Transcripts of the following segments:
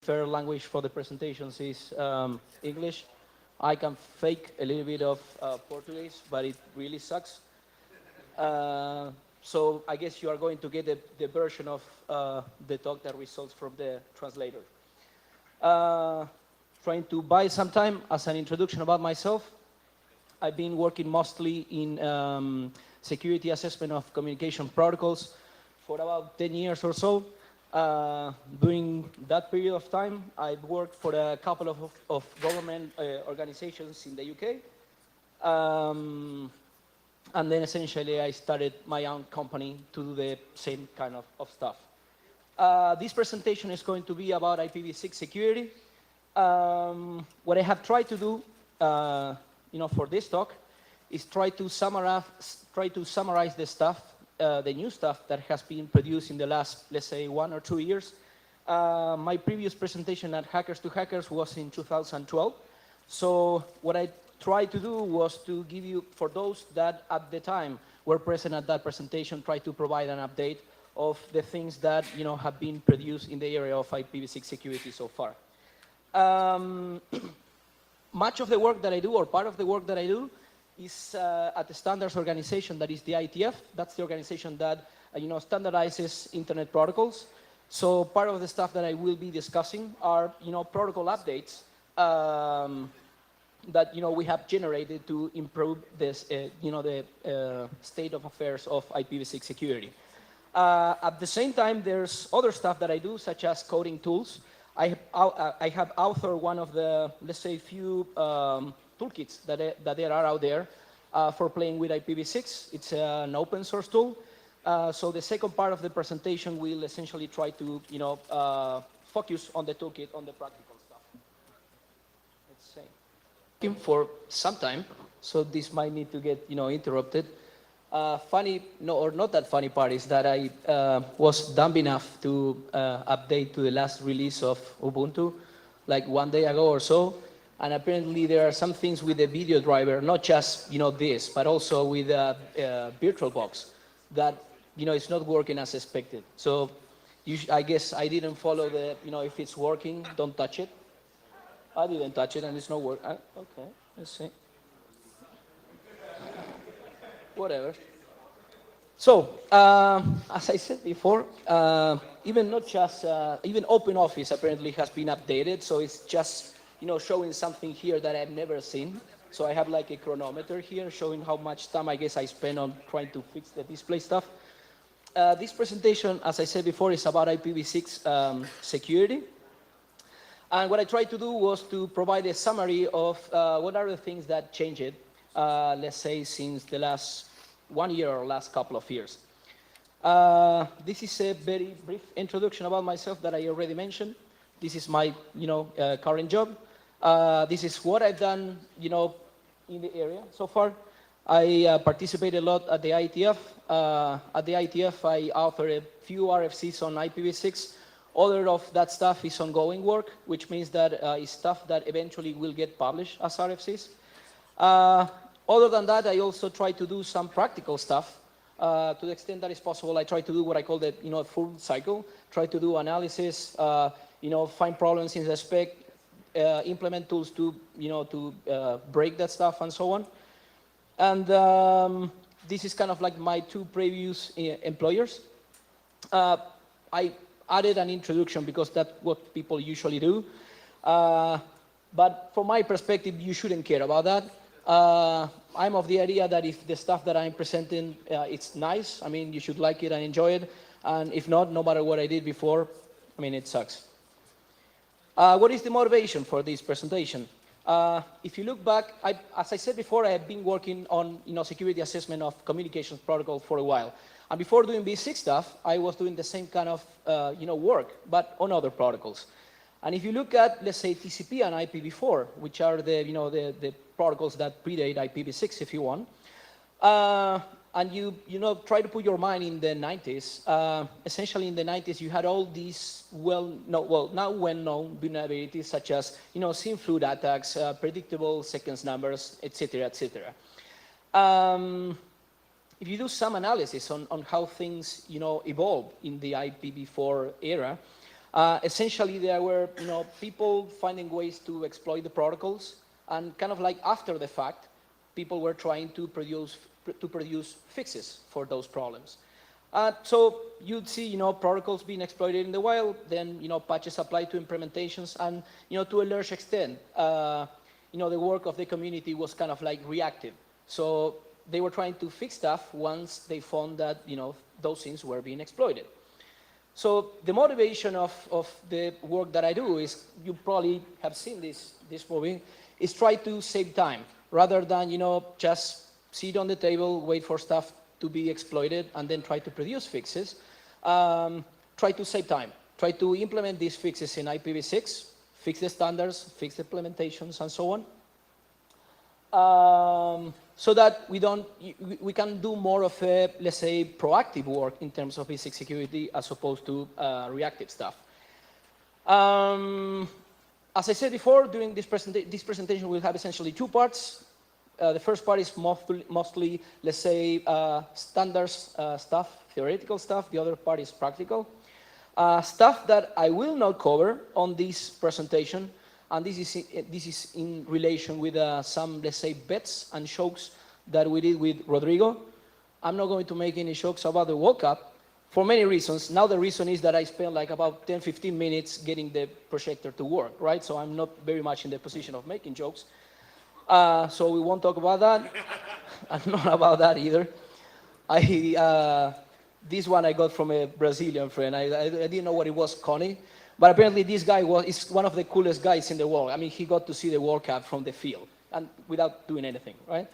preferred language for the presentations is English. I can fake a little bit of Portuguese, but it really sucks. So I guess you are going to get the version of the talk that results from the translator. Trying to buy some time as an introduction about myself. I've been working mostly in security assessment of communication protocols for about 10 years or so. During that period of time, I've worked for a couple of government organizations in the UK. And then essentially I started my own company to do the same kind of stuff. This presentation is going to be about IPv6 security. What I have tried to do for this talk is try to summarize the stuff, the new stuff that has been produced in the last, let's say, 1 or 2 years. My previous presentation at Hackers to Hackers was in 2012. So what I tried to do was to give you, for those that at the time were present at that presentation, try to provide an update of the things that have been produced in the area of IPv6 security so far. Much of the work that I do, or part of the work that I do, is at the standards organization that is the IETF. That's the organization that standardizes internet protocols. So part of the stuff that I will be discussing are protocol updates that we have generated to improve this the state of affairs of IPv6 security. At the same time, there's other stuff that I do, such as coding tools. I have authored one of the, let's say, few toolkits that there are out there for playing with IPv6. It's an open source tool. So the second part of the presentation will essentially try to focus on the toolkit, on the practical stuff. Let's say. For some time, so this might need to get interrupted. Funny, no, or not that funny part is that I was dumb enough to update to the last release of Ubuntu, like 1 day ago or so, and apparently there are some things with the video driver, not just this, but also with VirtualBox, that it's not working as expected. So I guess I didn't follow the if it's working, don't touch it. I didn't touch it and it's not working. Okay, let's see. Whatever. So, as I said before, even not just, even OpenOffice apparently has been updated. So it's just, showing something here that I've never seen. So I have like a chronometer here showing how much time I guess I spend on trying to fix the display stuff. This presentation, as I said before, is about IPv6 security. And what I tried to do was to provide a summary of what are the things that changed, let's say, since the last 1 year or last couple of years. This is a very brief introduction about myself that I already mentioned. This is my, current job. This is what I've done, in the area so far. I participate a lot at the IETF. At the IETF, I author a few RFCs on IPv6. Other of that stuff is ongoing work, which means that it's stuff that eventually will get published as RFCs. Other than that, I also try to do some practical stuff. To the extent that is possible, I try to do what I call the full cycle. Try to do analysis, find problems in the spec, implement tools to break that stuff and so on. And this is kind of like my 2 previous employers. I added an introduction because that's what people usually do. But from my perspective, you shouldn't care about that. I'm of the idea that if the stuff that I'm presenting, it's nice, I mean, you should like it and enjoy it. And if not, no matter what I did before, I mean, it sucks. What is the motivation for this presentation? If you look back, as I said before, I have been working on security assessment of communications protocol for a while. And before doing V6 stuff, I was doing the same kind of work, but on other protocols. And if you look at, let's say, TCP and IPv4, which are the protocols that predate IPv6, if you want, and you try to put your mind in the 90s, essentially in the 90s, you had all these now well-known vulnerabilities such as, SIM flood attacks, predictable sequence numbers, etc., etc. If you do some analysis on how things, evolved in the IPv4 era, Essentially, there were people finding ways to exploit the protocols, and kind of like after the fact, people were trying to produce fixes for those problems. So you'd see, protocols being exploited in the wild, then, patches applied to implementations, and, to a large extent, the work of the community was kind of like reactive. So they were trying to fix stuff once they found that, those things were being exploited. So the motivation of the work that I do is, you probably have seen this movie, is try to save time rather than, just sit on the table, wait for stuff to be exploited, and then try to produce fixes. Try to save time. Try to implement these fixes in IPv6, fix the standards, fix the implementations, and so on. So that we can do more of a, let's say, proactive work in terms of basic security as opposed to reactive stuff. As I said before, during this presentation, we'll have essentially two parts. The first part is mostly, let's say, standards stuff, theoretical stuff. The other part is practical. Stuff that I will not cover on this presentation, and this is in relation with some, let's say, bets and jokes that we did with Rodrigo. I'm not going to make any jokes about the World Cup for many reasons. Now the reason is that I spent like about 10, 15 minutes getting the projector to work, right? So I'm not very much in the position of making jokes. So we won't talk about that. And not about that either. This one I got from a Brazilian friend. I didn't know what it was, Connie. But apparently this guy is one of the coolest guys in the world. I mean, he got to see the World Cup from the field and without doing anything, right?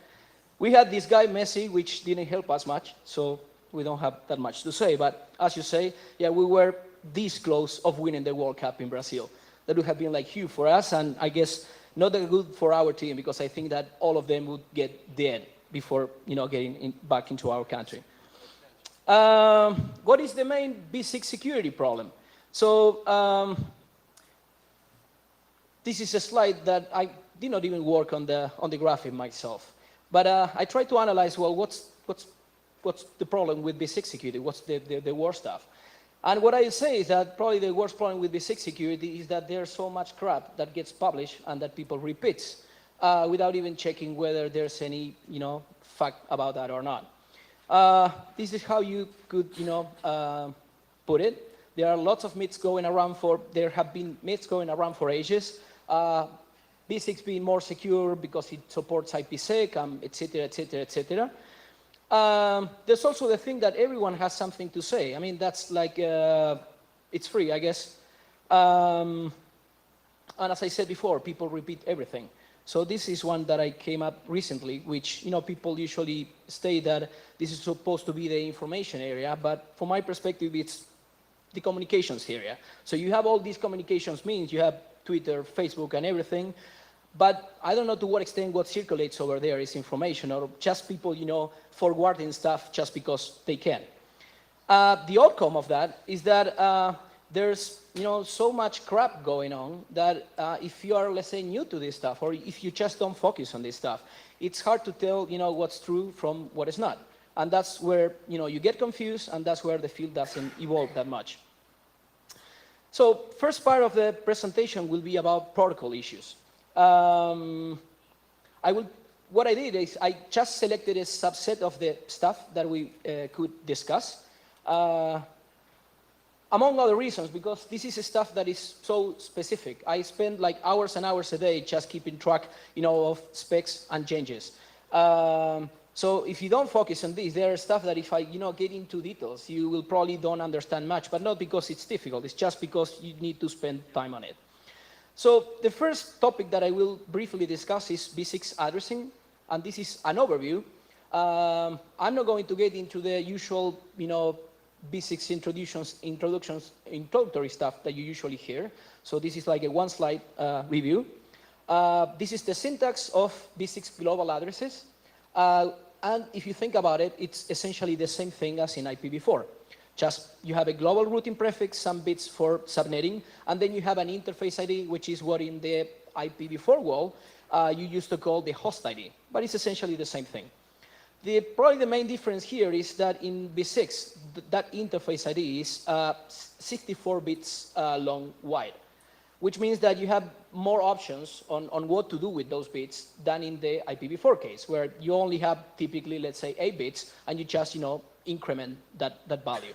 We had this guy, Messi, which didn't help us much, so we don't have that much to say. But as you say, yeah, we were this close of winning the World Cup in Brazil. That would have been like huge for us, and I guess not that good for our team, because I think that all of them would get dead before getting back into our country. What is the main B6 security problem? So this is a slide that I did not even work on the graphic myself, but I tried to analyze, well, what's the problem with B6 security? What's the worst stuff? And what I say is that probably the worst problem with B6 security is that there's so much crap that gets published and that people repeat without even checking whether there's any fact about that or not. This is how you could put it. There are lots of myths going around there have been myths going around for ages. B6 being more secure because it supports IPsec, et cetera, et cetera, et cetera. There's also the thing that everyone has something to say. I mean, that's like, it's free, I guess. And as I said before, people repeat everything. So this is one that I came up recently, which, people usually state that this is supposed to be the information area, but from my perspective, it's the communications area. So you have all these communications means, you have Twitter, Facebook, and everything, but I don't know to what extent what circulates over there is information, or just people, forwarding stuff just because they can. The outcome of that is that there's, so much crap going on that if you are, let's say, new to this stuff, or if you just don't focus on this stuff, it's hard to tell, what's true from what is not. And that's where, you get confused, and that's where the field doesn't evolve that much. So first part of the presentation will be about protocol issues. What I did is I just selected a subset of the stuff that we could discuss. Among other reasons, because this is stuff that is so specific. I spend like hours and hours a day just keeping track, of specs and changes. So if you don't focus on this, there are stuff that if I, get into details, you will probably don't understand much, but not because it's difficult. It's just because you need to spend time on it. So the first topic that I will briefly discuss is B6 addressing, and this is an overview. I'm not going to get into the usual, B6 introductory stuff that you usually hear. So this is like a one-slide review. This is the syntax of B6 global addresses. And if you think about it, it's essentially the same thing as in IPv4. Just you have a global routing prefix, some bits for subnetting, and then you have an interface ID, which is what in the IPv4 world you used to call the host ID. But it's essentially the same thing. Probably the main difference here is that in V6, that interface ID is 64 bits long wide, which means that you have more options on what to do with those bits than in the IPv4 case, where you only have typically, let's say, 8 bits, and you just, increment that value.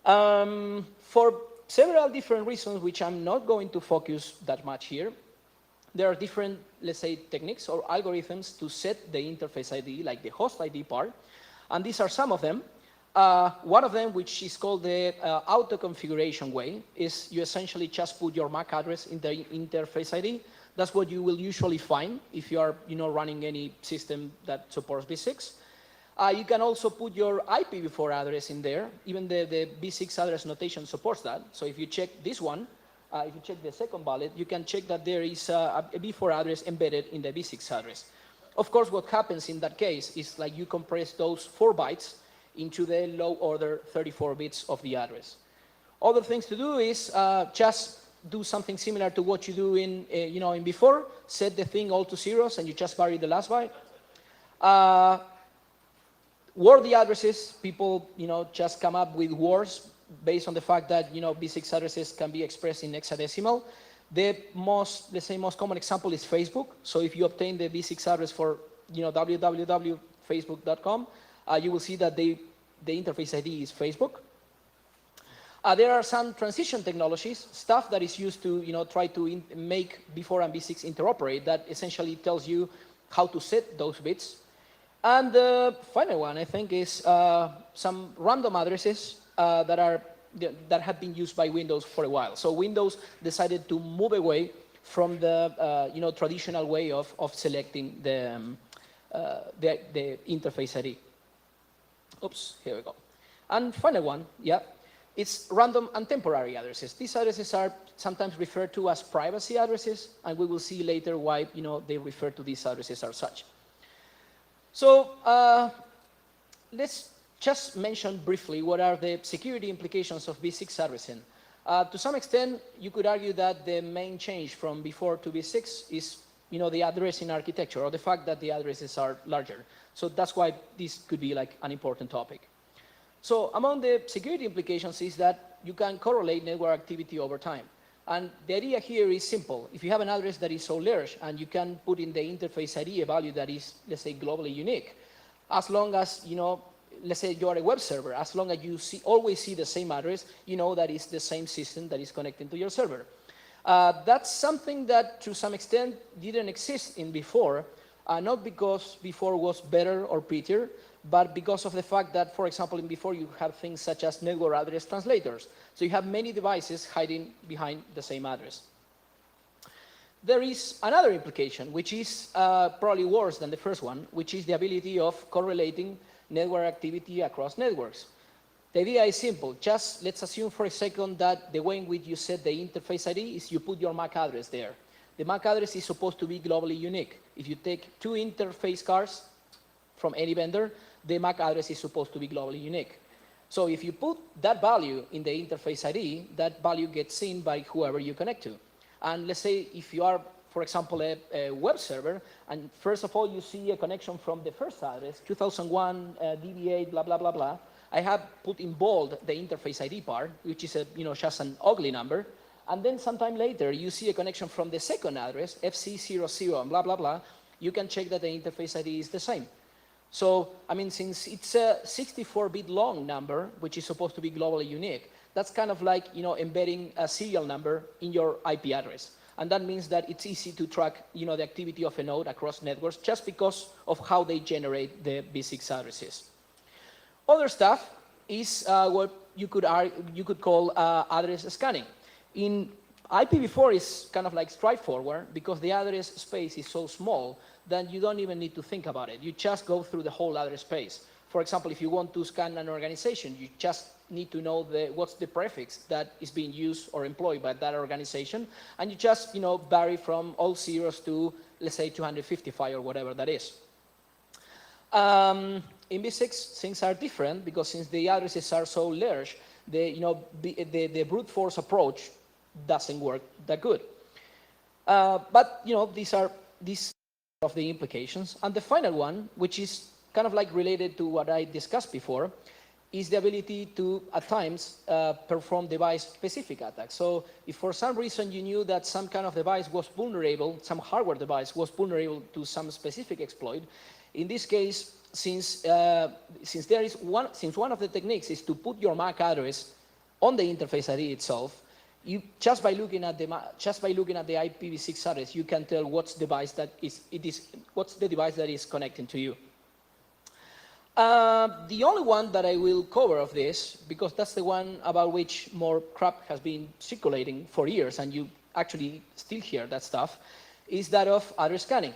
For several different reasons, which I'm not going to focus that much here, there are different, let's say, techniques or algorithms to set the interface ID, like the host ID part, and these are some of them. One of them, which is called the auto-configuration way, is you essentially just put your MAC address in the interface ID. That's what you will usually find if you are, running any system that supports V6. You can also put your IPv4 address in there. Even the V6 address notation supports that. So if you check this one, if you check the second bullet, you can check that there is a V4 address embedded in the V6 address. Of course, what happens in that case is like you compress those 4 bytes into the low order 34 bits of the address. Other things to do is just do something similar to what you do in before. Set the thing all to zeros and you just vary the last byte. Wordy addresses, people just come up with words based on the fact that V6 addresses can be expressed in hexadecimal. The most common example is Facebook. So if you obtain the V6 address for www.facebook.com, you will see that the interface ID is Facebook. There are some transition technologies, stuff that is used to try to make V4 and V6 interoperate, that essentially tells you how to set those bits. And the final one, I think, is some random addresses that have been used by Windows for a while. So Windows decided to move away from the traditional way of selecting the interface ID. Oops, here we go. And final one, it's random and temporary addresses. These addresses are sometimes referred to as privacy addresses, and we will see later why they refer to these addresses as such. So let's just mention briefly what are the security implications of V6 addressing. To some extent, you could argue that the main change from V4 to V6 is the addressing architecture, or the fact that the addresses are larger. So that's why this could be like an important topic. So among the security implications is that you can correlate network activity over time. And the idea here is simple. If you have an address that is so large and you can put in the interface ID a value that is, let's say, globally unique, as long as, let's say you are a web server, as long as you always see the same address, that is the same system that is connecting to your server. That's something that, to some extent, didn't exist in before, not because before was better or prettier, but because of the fact that, for example, in before you have things such as network address translators. So you have many devices hiding behind the same address. There is another implication, which is probably worse than the first one, which is the ability of correlating network activity across networks. The idea is simple. Just let's assume for a second that the way in which you set the interface ID is you put your MAC address there. The MAC address is supposed to be globally unique. If you take 2 interface cards from any vendor, the MAC address is supposed to be globally unique. So if you put that value in the interface ID, that value gets seen by whoever you connect to. And let's say if you are, for example, a web server, and first of all you see a connection from the first address, 2001, DB8, blah, blah, blah, blah. I have put in bold the interface ID part, which is just an ugly number. And then sometime later, you see a connection from the second address, FC00 and blah, blah, blah. You can check that the interface ID is the same. So, I mean, since it's a 64-bit long number, which is supposed to be globally unique, that's kind of like, embedding a serial number in your IP address. And that means that it's easy to track, the activity of a node across networks just because of how they generate the V6 addresses. Other stuff is what you could call address scanning. In IPv4 is kind of like straightforward because the address space is so small that you don't even need to think about it. You just go through the whole address space. For example, if you want to scan an organization, you just need to know what's the prefix that is being used or employed by that organization, and you just vary from all zeros to, let's say, 255 or whatever that is. In V6, things are different because since the addresses are so large, the brute force approach doesn't work that good. But these are of the implications. And the final one, which is kind of like related to what I discussed before, is the ability to, at times, perform device-specific attacks. So if for some reason you knew that some kind of device was vulnerable, some hardware device was vulnerable to some specific exploit, in this case, since one of the techniques is to put your MAC address on the interface ID itself, just by looking at the IPv6 address, you can tell what's the device that is connecting to you. The only one that I will cover of this, because that's the one about which more crap has been circulating for years, and you actually still hear that stuff, is that of address scanning.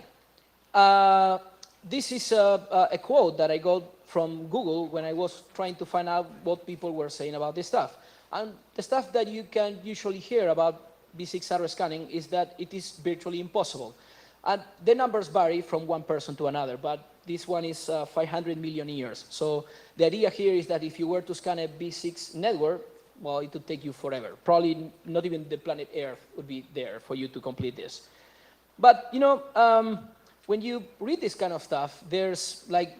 This is a quote that I got from Google when I was trying to find out what people were saying about this stuff. And the stuff that you can usually hear about V6 address scanning is that it is virtually impossible. And the numbers vary from one person to another, but this one is 500 million years. So the idea here is that if you were to scan a V6 network, well, it would take you forever. Probably not even the planet Earth would be there for you to complete this. But, you know, when you read this kind of stuff, there's like,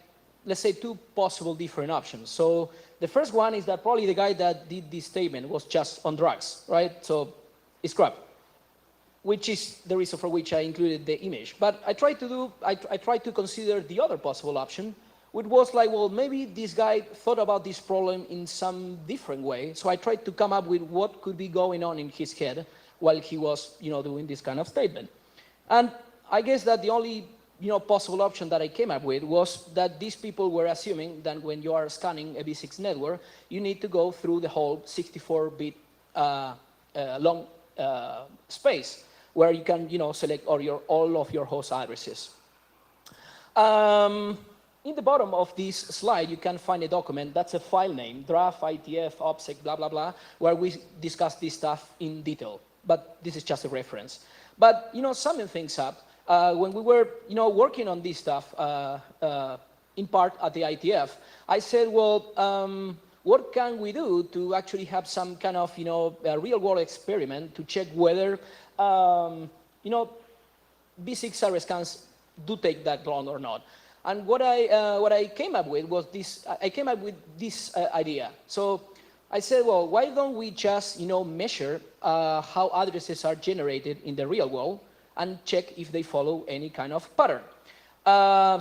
let's say, two possible different options. So the first one is that probably the guy that did this statement was just on drugs, right? So it's crap, which is the reason for which I included the image. But I tried to consider the other possible option, which was like, well, maybe this guy thought about this problem in some different way. So I tried to come up with what could be going on in his head while he was, you know, doing this kind of statement. And I guess that the only, you know, possible option that I came up with was that these people were assuming that when you are scanning a V6 network, you need to go through the whole 64-bit long space, where you can, you know, select all of your host addresses. In the bottom of this slide, you can find a document. That's a file name, draft, ITF, OPSEC, blah, blah, blah, where we discuss this stuff in detail. But this is just a reference. But, you know, summing things up, when we were, you know, working on this stuff, in part at the ITF, I said, well, what can we do to actually have some kind of, you know, real-world experiment to check whether, you know, V6 address scans do take that long or not? And what I came up with was this. I came up with this idea. So I said, well, why don't we just, you know, measure how addresses are generated in the real world and check if they follow any kind of pattern.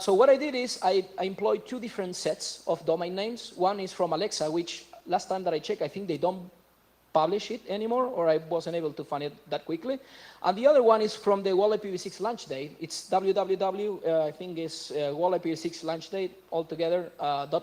So what I did is I employed two different sets of domain names. One is from Alexa, which last time that I checked, I think they don't publish it anymore, or I wasn't able to find it that quickly. And the other one is from the World IPv6 launch date. It's www, I think it's World IPv6 launch date altogether,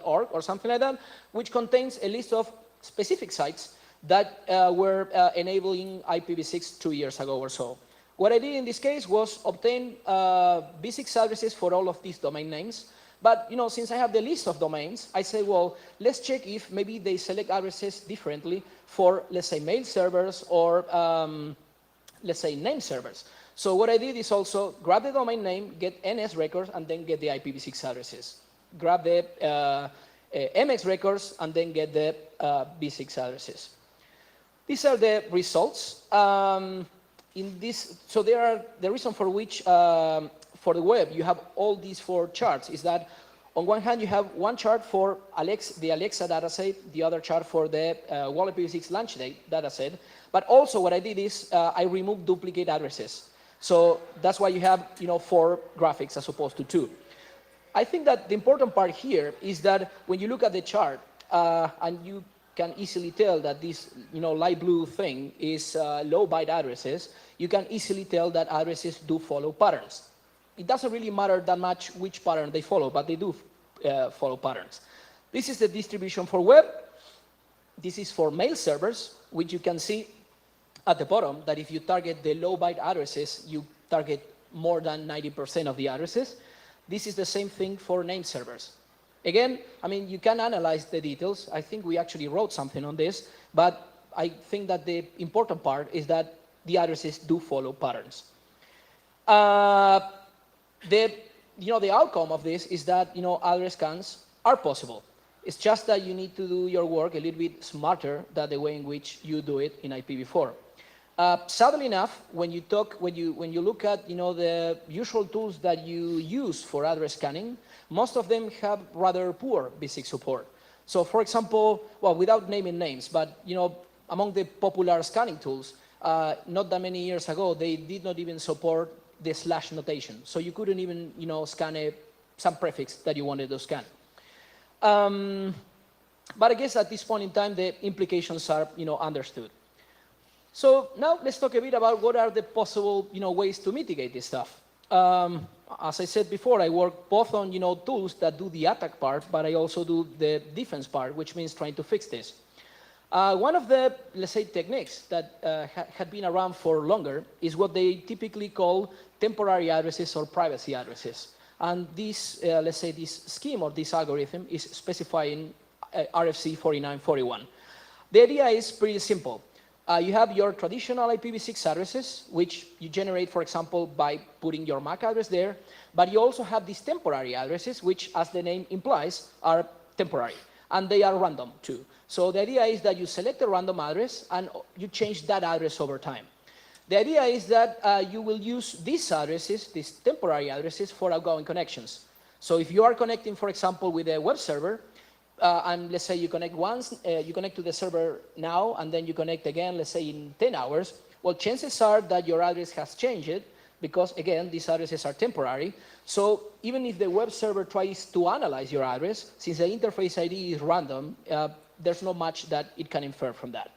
.org or something like that, which contains a list of specific sites that were enabling IPv6 2 years ago or so. What I did in this case was obtain V6 addresses for all of these domain names. But, you know, since I have the list of domains, I say, well, let's check if maybe they select addresses differently for, let's say, mail servers or, let's say, name servers. So what I did is also grab the domain name, get NS records, and then get the IPv6 addresses. Grab the MX records, and then get the V6 addresses. These are the results. So the reason for which for the web you have all these four charts is that on one hand you have one chart for the Alexa dataset, the other chart for the World IPv6 launch date dataset, but also what I did is I removed duplicate addresses. So that's why you have, you know, 4 graphics as opposed to 2. I think that the important part here is that when you look at the chart and you can easily tell that this, you know, light blue thing is low byte addresses, you can easily tell that addresses do follow patterns. It doesn't really matter that much which pattern they follow, but they do follow patterns. This is the distribution for web. This is for mail servers, which you can see at the bottom that if you target the low byte addresses, you target more than 90% of the addresses. This is the same thing for name servers. Again, I mean, you can analyze the details. I think we actually wrote something on this, but I think that the important part is that the addresses do follow patterns. The outcome of this is that, you know, address scans are possible. It's just that you need to do your work a little bit smarter than the way in which you do it in IPv4. Sadly enough, when you look at, you know, the usual tools that you use for address scanning, most of them have rather poor B6 support. So for example, well, without naming names, but among the popular scanning tools, not that many years ago, they did not even support the slash notation. So you couldn't even scan some prefix that you wanted to scan. But I guess at this point in time, the implications are understood. So now let's talk a bit about what are the possible ways to mitigate this stuff. As I said before, I work both on tools that do the attack part, but I also do the defense part, which means trying to fix this. One of the, let's say, techniques that had been around for longer is what they typically call temporary addresses or privacy addresses. And this, let's say, this scheme or this algorithm is specifying RFC 4941. The idea is pretty simple. You have your traditional IPv6 addresses, which you generate, for example, by putting your MAC address there, but you also have these temporary addresses, which, as the name implies, are temporary, and they are random too. So the idea is that you select a random address, and you change that address over time. The idea is that you will use these addresses, these temporary addresses, for outgoing connections. So if you are connecting, for example, with a web server, and let's say you connect once, you connect to the server now, and then you connect again, let's say in 10 hours, well, chances are that your address has changed because, again, these addresses are temporary. So even if the web server tries to analyze your address, since the interface ID is random, there's not much that it can infer from that.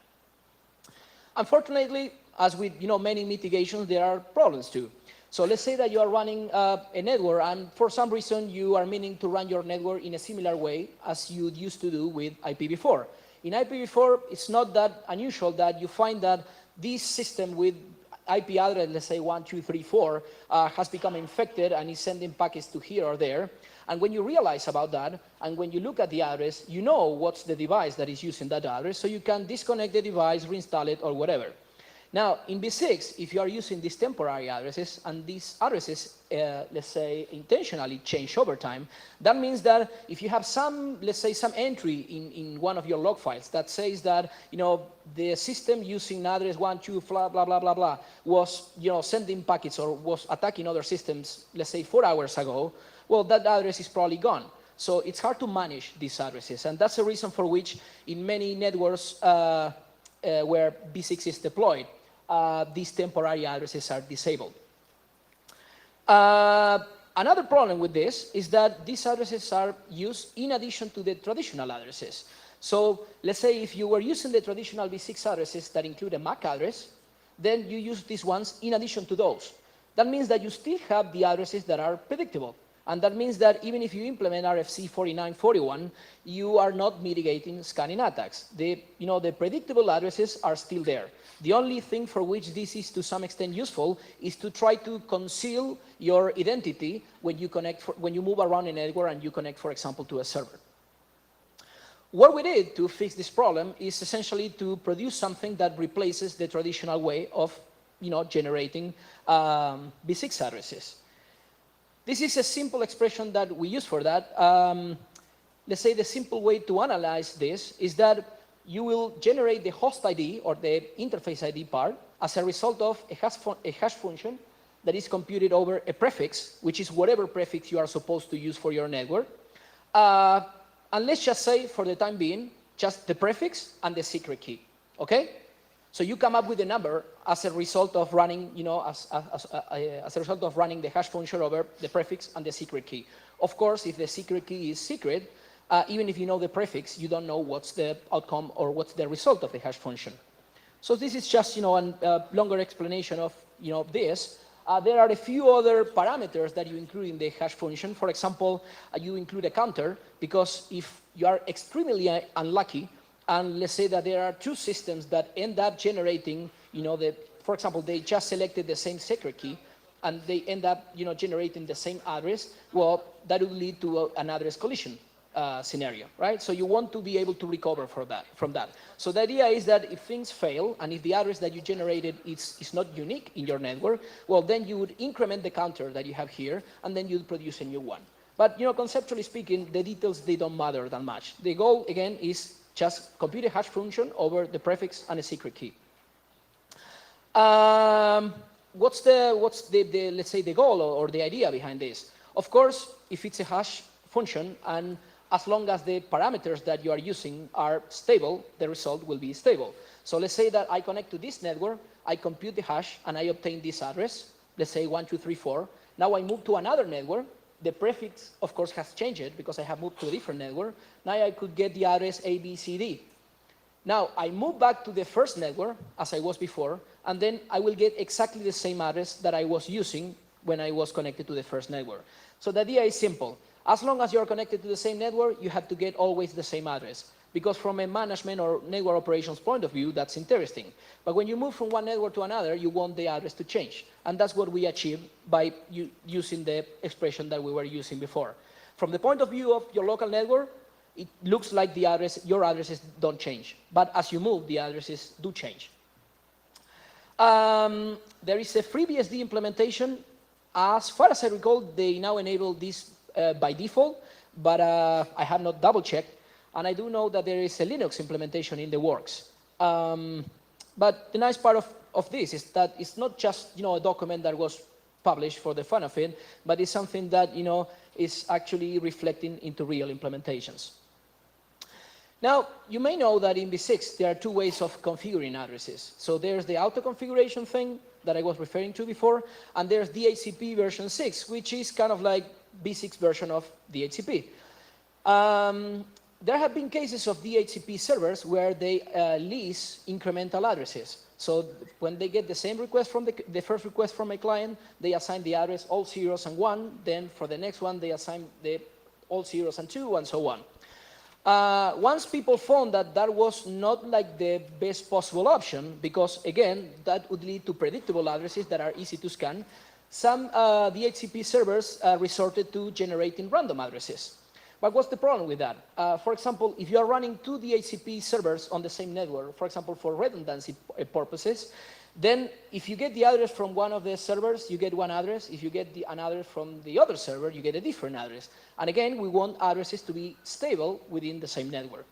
Unfortunately, as with many mitigations, there are problems too. So let's say that you are running a network, and for some reason you are meaning to run your network in a similar way as you used to do with IPv4. In IPv4, it's not that unusual that you find that this system with IP address, let's say 1234, has become infected and is sending packets to here or there. And when you realize about that, and when you look at the address, you know what's the device that is using that address, so you can disconnect the device, reinstall it, or whatever. Now, in B6, if you are using these temporary addresses, and these addresses, let's say, intentionally change over time, that means that if you have some, let's say, some entry in one of your log files that says that, the system using address 12 blah, blah, blah, blah, blah, was, sending packets or was attacking other systems, let's say, 4 hours ago, well, that address is probably gone. So it's hard to manage these addresses, and that's the reason for which in many networks where B6 is deployed, these temporary addresses are disabled. Another problem with this is that these addresses are used in addition to the traditional addresses. So let's say if you were using the traditional B6 addresses that include a MAC address, then you use these ones in addition to those. That means that you still have the addresses that are predictable. And that means that even if you implement RFC 4941, you are not mitigating scanning attacks. The predictable addresses are still there. The only thing for which this is to some extent useful is to try to conceal your identity when you move around a network and you connect, for example, to a server. What we did to fix this problem is essentially to produce something that replaces the traditional way of generating B6 addresses. This is a simple expression that we use for that. Let's say the simple way to analyze this is that you will generate the host ID or the interface ID part as a result of a hash function that is computed over a prefix, which is whatever prefix you are supposed to use for your network. And let's just say, for the time being, just the prefix and the secret key, okay? So you come up with a number as a result of running, as a result of running the hash function over the prefix and the secret key. Of course, if the secret key is secret, even if you know the prefix, you don't know what's the outcome or what's the result of the hash function. So this is just, a longer explanation of, this. There are a few other parameters that you include in the hash function. For example, you include a counter, because if you are extremely unlucky, and let's say that there are two systems that end up generating, for example, they just selected the same secret key, and they end up, generating the same address, well, that will lead to an address collision scenario, right? So you want to be able to recover from that. So the idea is that if things fail, and if the address that you generated is not unique in your network, well, then you would increment the counter that you have here, and then you'd produce a new one. But, conceptually speaking, the details, they don't matter that much. The goal, again, is just compute a hash function over the prefix and a secret key. What's the let's say the goal or the idea behind this? Of course, if it's a hash function, and as long as the parameters that you are using are stable, the result will be stable. So let's say that I connect to this network, I compute the hash, and I obtain this address, let's say 1234. Now I move to another network. The prefix, of course, has changed because I have moved to a different network. Now I could get the address ABCD. Now I move back to the first network, as I was before, and then I will get exactly the same address that I was using when I was connected to the first network. So the idea is simple. As long as you're connected to the same network, you have to get always the same address. Because from a management or network operations point of view, that's interesting. But when you move from one network to another, you want the address to change. And that's what we achieve by using the expression that we were using before. From the point of view of your local network, it looks like the address, your addresses don't change. But as you move, the addresses do change. There is a FreeBSD implementation. As far as I recall, they now enable this by default, but I have not double-checked. And I do know that there is a Linux implementation in the works. But the nice part of this is that it's not just a document that was published for the fun of it, but it's something that is actually reflecting into real implementations. Now, you may know that in IPv6 there are two ways of configuring addresses. So there's the auto-configuration thing that I was referring to before, and there's DHCP version 6, which is kind of like V6 version of DHCP. There have been cases of DHCP servers where they lease incremental addresses. So when they get the same request from the first request from a client, they assign the address all zeros and 1. Then for the next one, they assign the all zeros and 2, and so on. Once people found that that was not like the best possible option, because again, that would lead to predictable addresses that are easy to scan, some DHCP servers resorted to generating random addresses. But what's the problem with that? For example, if you are running two DHCP servers on the same network, for example, for redundancy purposes, then if you get the address from one of the servers, you get one address. If you get an address from the other server, you get a different address. And again, we want addresses to be stable within the same network.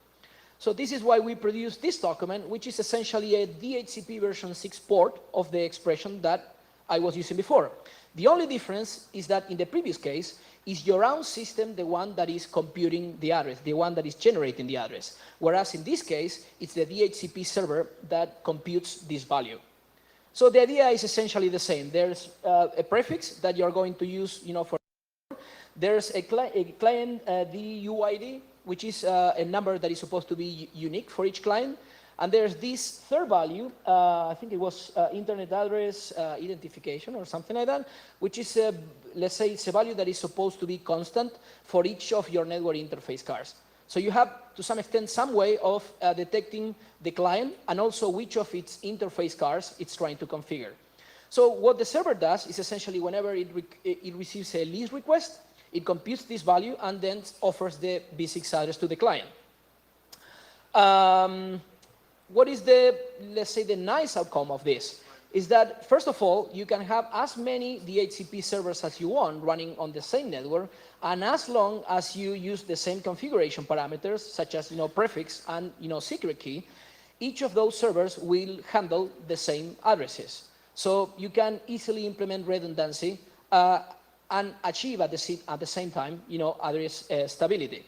So this is why we produce this document, which is essentially a DHCP version 6 port of the expression that I was using before. The only difference is that in the previous case, is your own system the one that is computing the address, the one that is generating the address. Whereas in this case, it's the DHCP server that computes this value. So the idea is essentially the same. There's a prefix that you're going to use, for. There's a client DUID, which is a number that is supposed to be unique for each client. And there's this third value, I think it was internet address identification or something like that, which is, let's say, it's a value that is supposed to be constant for each of your network interface cards. So you have, to some extent, some way of detecting the client and also which of its interface cards it's trying to configure. So what the server does is essentially whenever it receives a lease request, it computes this value and then offers the V6 address to the client. What is the, let's say, the nice outcome of this? Is that, first of all, you can have as many DHCP servers as you want running on the same network, and as long as you use the same configuration parameters, such as prefix and secret key, each of those servers will handle the same addresses. So you can easily implement redundancy and achieve at the same time address stability.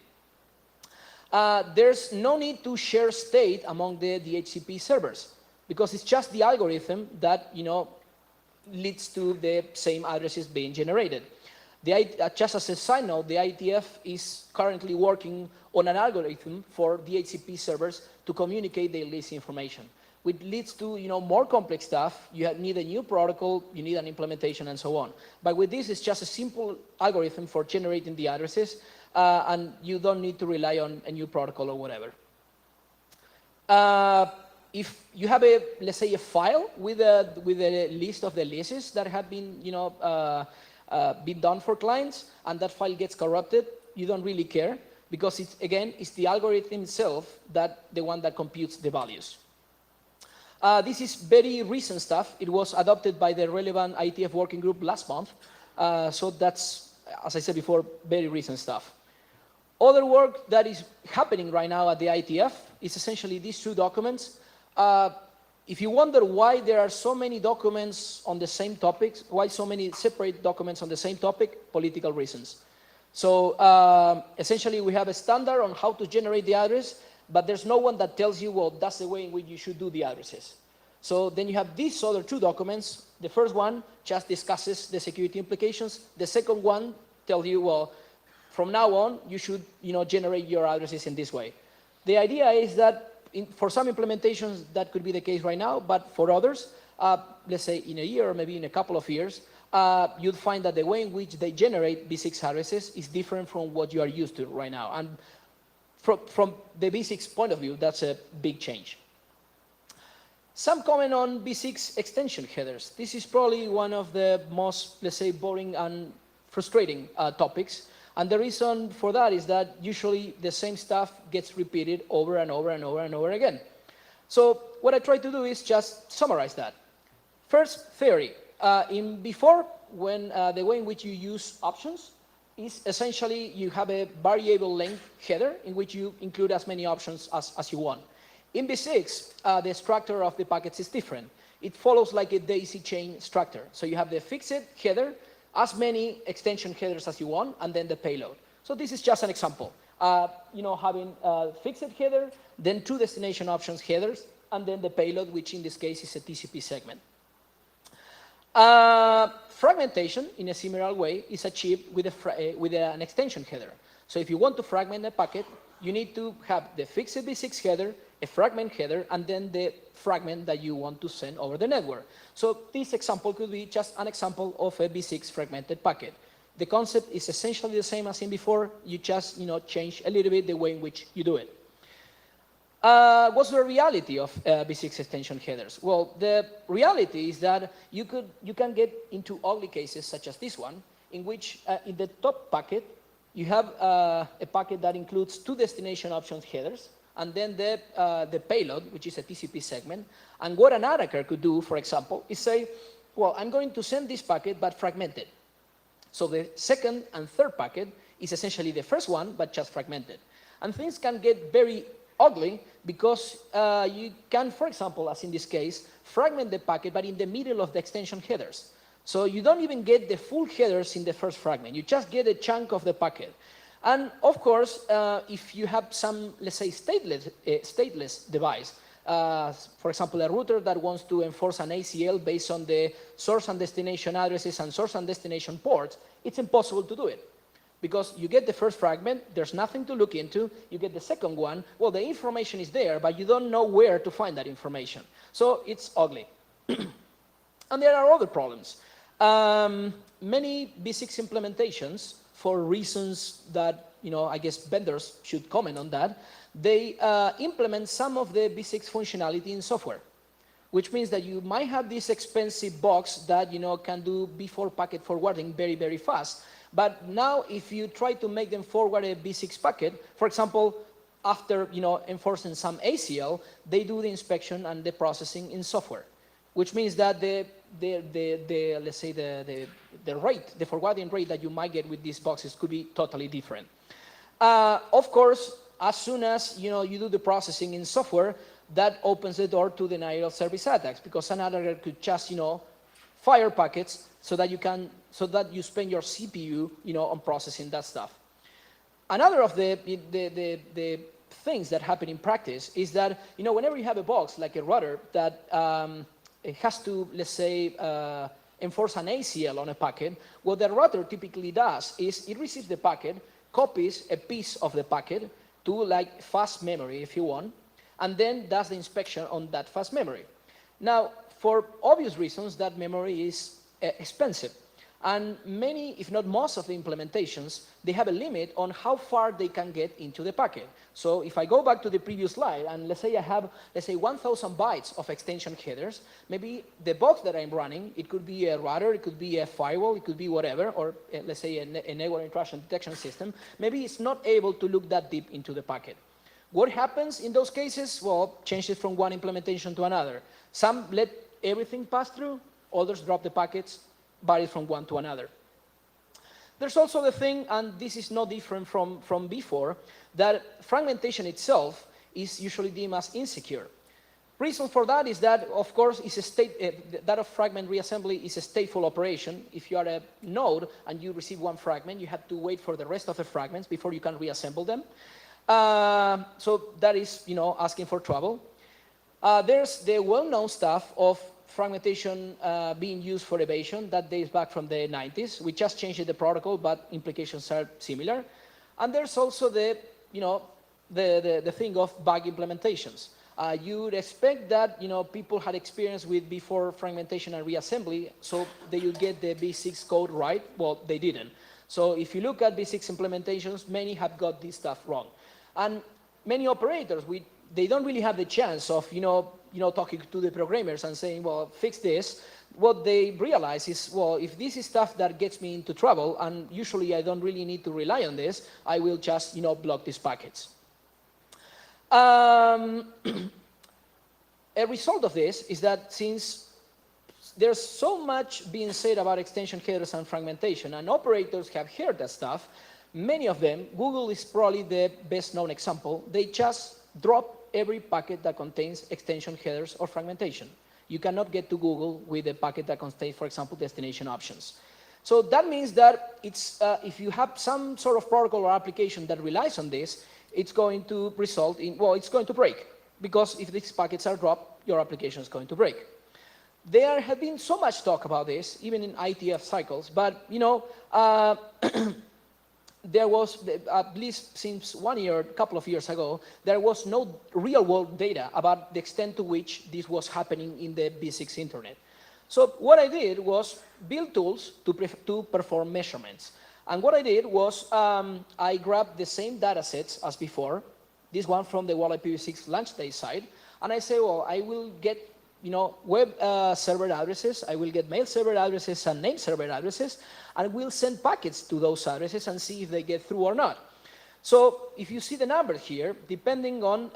There's no need to share state among the DHCP servers, because it's just the algorithm that leads to the same addresses being generated. Just as a side note, the IETF is currently working on an algorithm for DHCP servers to communicate their lease information, which leads to more complex stuff. You need a new protocol, you need an implementation, and so on. But with this, it's just a simple algorithm for generating the addresses, and you don't need to rely on a new protocol or whatever. If you have let's say, a file with a list of the leases that have been, been done for clients, and that file gets corrupted, you don't really care, because it's the algorithm itself the one that computes the values. This is very recent stuff. It was adopted by the relevant IETF working group last month. So that's, as I said before, very recent stuff. Other work that is happening right now at the IETF is essentially these two documents. If you wonder why there are so many documents on the same topics, why so many separate documents on the same topic, political reasons. So essentially, we have a standard on how to generate the address, but there's no one that tells you, well, that's the way in which you should do the addresses. So then you have these other two documents. The first one just discusses the security implications. The second one tells you, well, from now on, you should generate your addresses in this way. The idea is that for some implementations, that could be the case right now, but for others, let's say in a year or maybe in a couple of years, you'll find that the way in which they generate B6 addresses is different from what you are used to right now. And from the B6 point of view, that's a big change. Some comment on B6 extension headers. This is probably one of the most, let's say, boring and frustrating topics. And the reason for that is that usually the same stuff gets repeated over and over and over and over again. So what I try to do is just summarize that. First, theory. Before, when the way in which you use options is essentially you have a variable length header in which you include as many options as you want. In B6, the structure of the packets is different. It follows like a daisy chain structure. So you have the fixed header, as many extension headers as you want, and then the payload. So this is just an example. Having a fixed header, then two destination options headers, and then the payload, which in this case is a TCP segment. Fragmentation, in a similar way, is achieved with an extension header. So if you want to fragment a packet, you need to have the fixed B6 header, a fragment header, and then the fragment that you want to send over the network. So this example could be just an example of a B6 fragmented packet. The concept is essentially the same as in before. You just change a little bit the way in which you do it. What's the reality of B6 extension headers? Well, the reality is that you can get into ugly cases such as this one, in which in the top packet, you have a packet that includes two destination options headers, and then the payload, which is a TCP segment. And what an attacker could do, for example, is say, well, I'm going to send this packet, but fragmented. So the second and third packet is essentially the first one, but just fragmented. And things can get very ugly because you can, for example, as in this case, fragment the packet, but in the middle of the extension headers. So you don't even get the full headers in the first fragment. You just get a chunk of the packet. And of course, if you have some, let's say, stateless device, for example, a router that wants to enforce an ACL based on the source and destination addresses and source and destination ports, it's impossible to do it. Because you get the first fragment, there's nothing to look into. You get the second one, well, the information is there, but you don't know where to find that information. So it's ugly. And there are other problems. Many B6 implementations, for reasons that, I guess vendors should comment on that, they implement some of the B6 functionality in software, which means that you might have this expensive box that, can do B4 packet forwarding very, very fast. But now, if you try to make them forward a B6 packet, for example, after enforcing some ACL, they do the inspection and the processing in software, which means that let's say the rate, the forwarding rate that you might get with these boxes could be totally different. Of course, as soon as you do the processing in software, that opens the door to denial of service attacks, because an attacker could just fire packets so that you spend your CPU on processing that stuff. Another of the things that happen in practice is that whenever you have a box like a router that it has to, let's say, enforce an ACL on a packet, what the router typically does is it receives the packet, copies a piece of the packet to like fast memory, if you want, and then does the inspection on that fast memory. Now, for obvious reasons, that memory is expensive. And many, if not most of the implementations, they have a limit on how far they can get into the packet. So if I go back to the previous slide, and let's say I have, 1,000 bytes of extension headers, maybe the box that I'm running, it could be a router, it could be a firewall, it could be whatever, or let's say a network intrusion detection system, maybe it's not able to look that deep into the packet. What happens in those cases? Well, changes from one implementation to another. Some let everything pass through, others drop the packets, vary from one to another. There's also the thing, and this is no different from before, that fragmentation itself is usually deemed as insecure. Reason for that is that, of course, that of fragment reassembly is a stateful operation. If you are a node and you receive one fragment, you have to wait for the rest of the fragments before you can reassemble them. So that is, asking for trouble. There's the well-known stuff of fragmentation being used for evasion that dates back from the 90s. We just changed the protocol, but implications are similar. And there's also the thing of bug implementations. You'd expect that people had experience with before fragmentation and reassembly, so they would get the V6 code right. Well, they didn't. So if you look at V6 implementations, many have got this stuff wrong, and many operators they don't really have the chance of talking to the programmers and saying, well, fix this. What they realize is, well, if this is stuff that gets me into trouble, and usually I don't really need to rely on this, I will just block these packets. A result of this is that since there's so much being said about extension headers and fragmentation, and operators have heard that stuff, many of them, Google is probably the best known example, they just drop every packet that contains extension headers or fragmentation. You cannot get to Google with a packet that contains, for example, destination options. So that means that if you have some sort of protocol or application that relies on this, it's going to result in, well, it's going to break. Because if these packets are dropped, your application is going to break. There have been so much talk about this, even in ITF cycles, but, there was, at least since 1 year, a couple of years ago, there was no real-world data about the extent to which this was happening in the V6 internet. So what I did was build tools to perform measurements. And what I did was I grabbed the same data sets as before, this one from the Wall IPv6 launch day side, and I say, well, I will get web server addresses, I will get mail server addresses and name server addresses, and we'll send packets to those addresses and see if they get through or not. So if you see the number here, depending on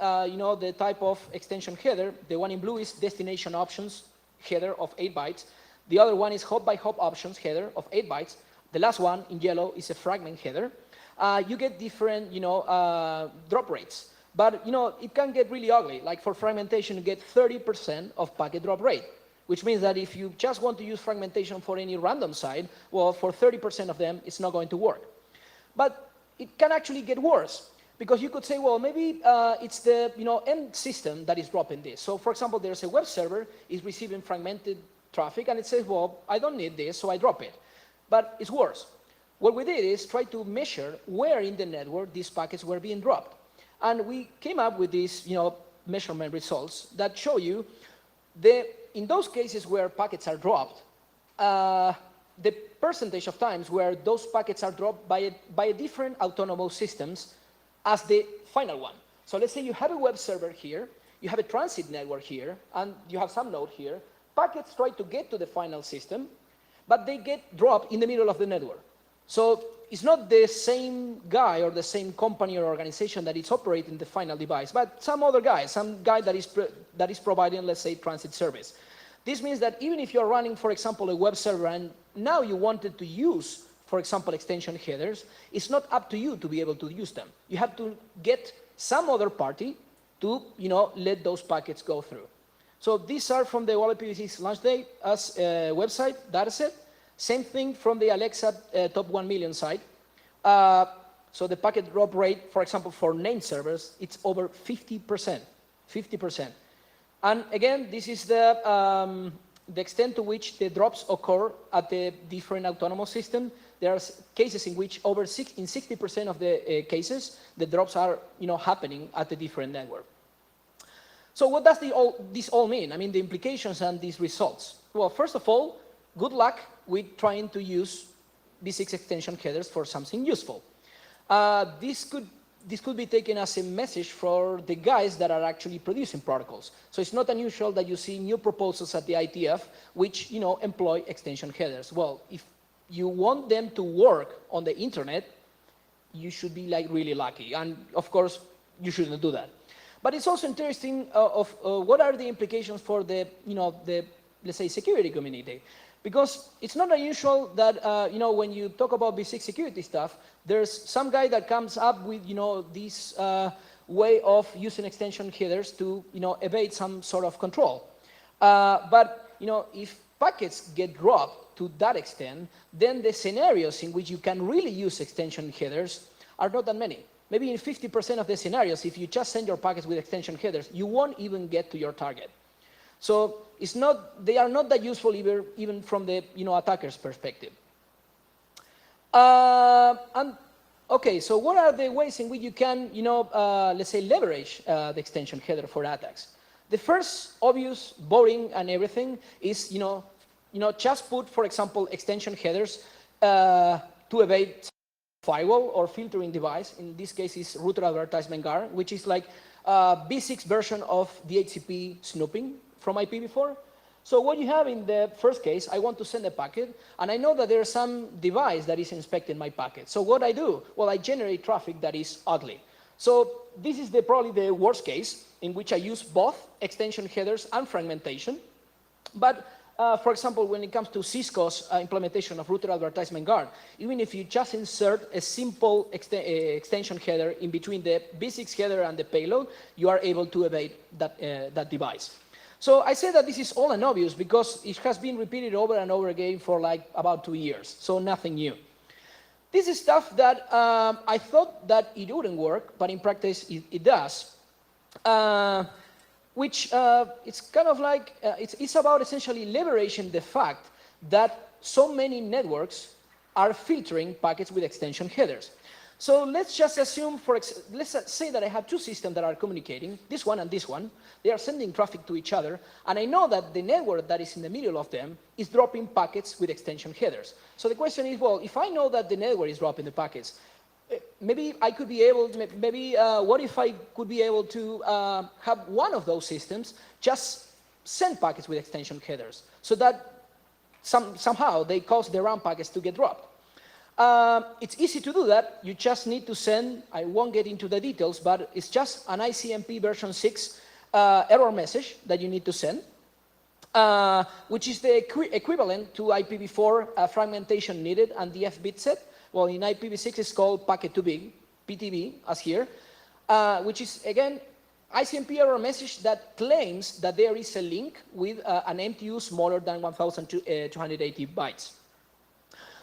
the type of extension header, the one in blue is destination options header of 8 bytes. The other one is hop-by-hop options header of 8 bytes. The last one in yellow is a fragment header. You get different drop rates. But it can get really ugly. Like for fragmentation, you get 30% of packet drop rate, which means that if you just want to use fragmentation for any random site, well, for 30% of them, it's not going to work. But it can actually get worse, because you could say, well, maybe it's the end system that is dropping this. So for example, there's a web server is receiving fragmented traffic, and it says, well, I don't need this, so I drop it. But it's worse. What we did is try to measure where in the network these packets were being dropped. And we came up with these measurement results that show you in those cases where packets are dropped, the percentage of times where those packets are dropped by a different autonomous systems as the final one. So let's say you have a web server here, you have a transit network here, and you have some node here. Packets try to get to the final system, but they get dropped in the middle of the network. So it's not the same guy or the same company or organization that is operating the final device, but some other guy, that is providing, let's say, transit service. This means that even if you're running, for example, a web server and now you wanted to use, for example, extension headers, it's not up to you to be able to use them. You have to get some other party to let those packets go through. So these are from the Wall IPv6 launch day as a website dataset. Same thing from the Alexa top 1 million site. So the packet drop rate, for example, for name servers, it's over 50%. 50%. And again, this is the extent to which the drops occur at the different autonomous system. There are cases in which in 60% of the cases, the drops are happening at the different network. So what does this all mean? I mean, the implications and these results. Well, first of all, good luck with trying to use V6 extension headers for something useful. This could be taken as a message for the guys that are actually producing protocols. So it's not unusual that you see new proposals at the ITF which employ extension headers. Well, if you want them to work on the internet, you should be really lucky. And of course, you shouldn't do that. But it's also interesting of what are the implications for the let's say security community. Because it's not unusual that, when you talk about V6 security stuff, there's some guy that comes up with, these way of using extension headers to, evade some sort of control. But, if packets get dropped to that extent, then the scenarios in which you can really use extension headers are not that many. Maybe in 50% of the scenarios, if you just send your packets with extension headers, you won't even get to your target. So they are not that useful even from the attacker's perspective. Okay, so what are the ways in which you can let's say leverage the extension header for attacks? The first obvious, boring and everything is just put, for example, extension headers to evade firewall or filtering device. In this case, is router advertisement guard, which is like V6 version of DHCP snooping from IPv4. So what you have in the first case, I want to send a packet, and I know that there's some device that is inspecting my packet. So what I do? Well, I generate traffic that is ugly. So this is probably the worst case, in which I use both extension headers and fragmentation. But for example, when it comes to Cisco's implementation of router advertisement guard, even if you just insert a simple extension header in between the V6 header and the payload, you are able to evade that device. So I say that this is all and obvious because it has been repeated over and over again for like about 2 years, so nothing new. This is stuff that I thought that it wouldn't work, but in practice it does. Which it's kind of like, it's about essentially leveraging the fact that so many networks are filtering packets with extension headers. So let's just assume, let's say that I have two systems that are communicating, this one and this one. They are sending traffic to each other, and I know that the network that is in the middle of them is dropping packets with extension headers. So the question is, well, if I know that the network is dropping the packets, maybe I could be able to, what if I could be able to have one of those systems just send packets with extension headers so that somehow they cause the RAM packets to get dropped. It's easy to do that. You just need to send, I won't get into the details, but it's just an ICMP version 6 error message that you need to send, which is the equivalent to IPv4 fragmentation needed and DF bit set. Well, in IPv6, it's called packet to big, PTB, as here, which is, again, ICMP error message that claims that there is a link with an MTU smaller than 1,280 bytes.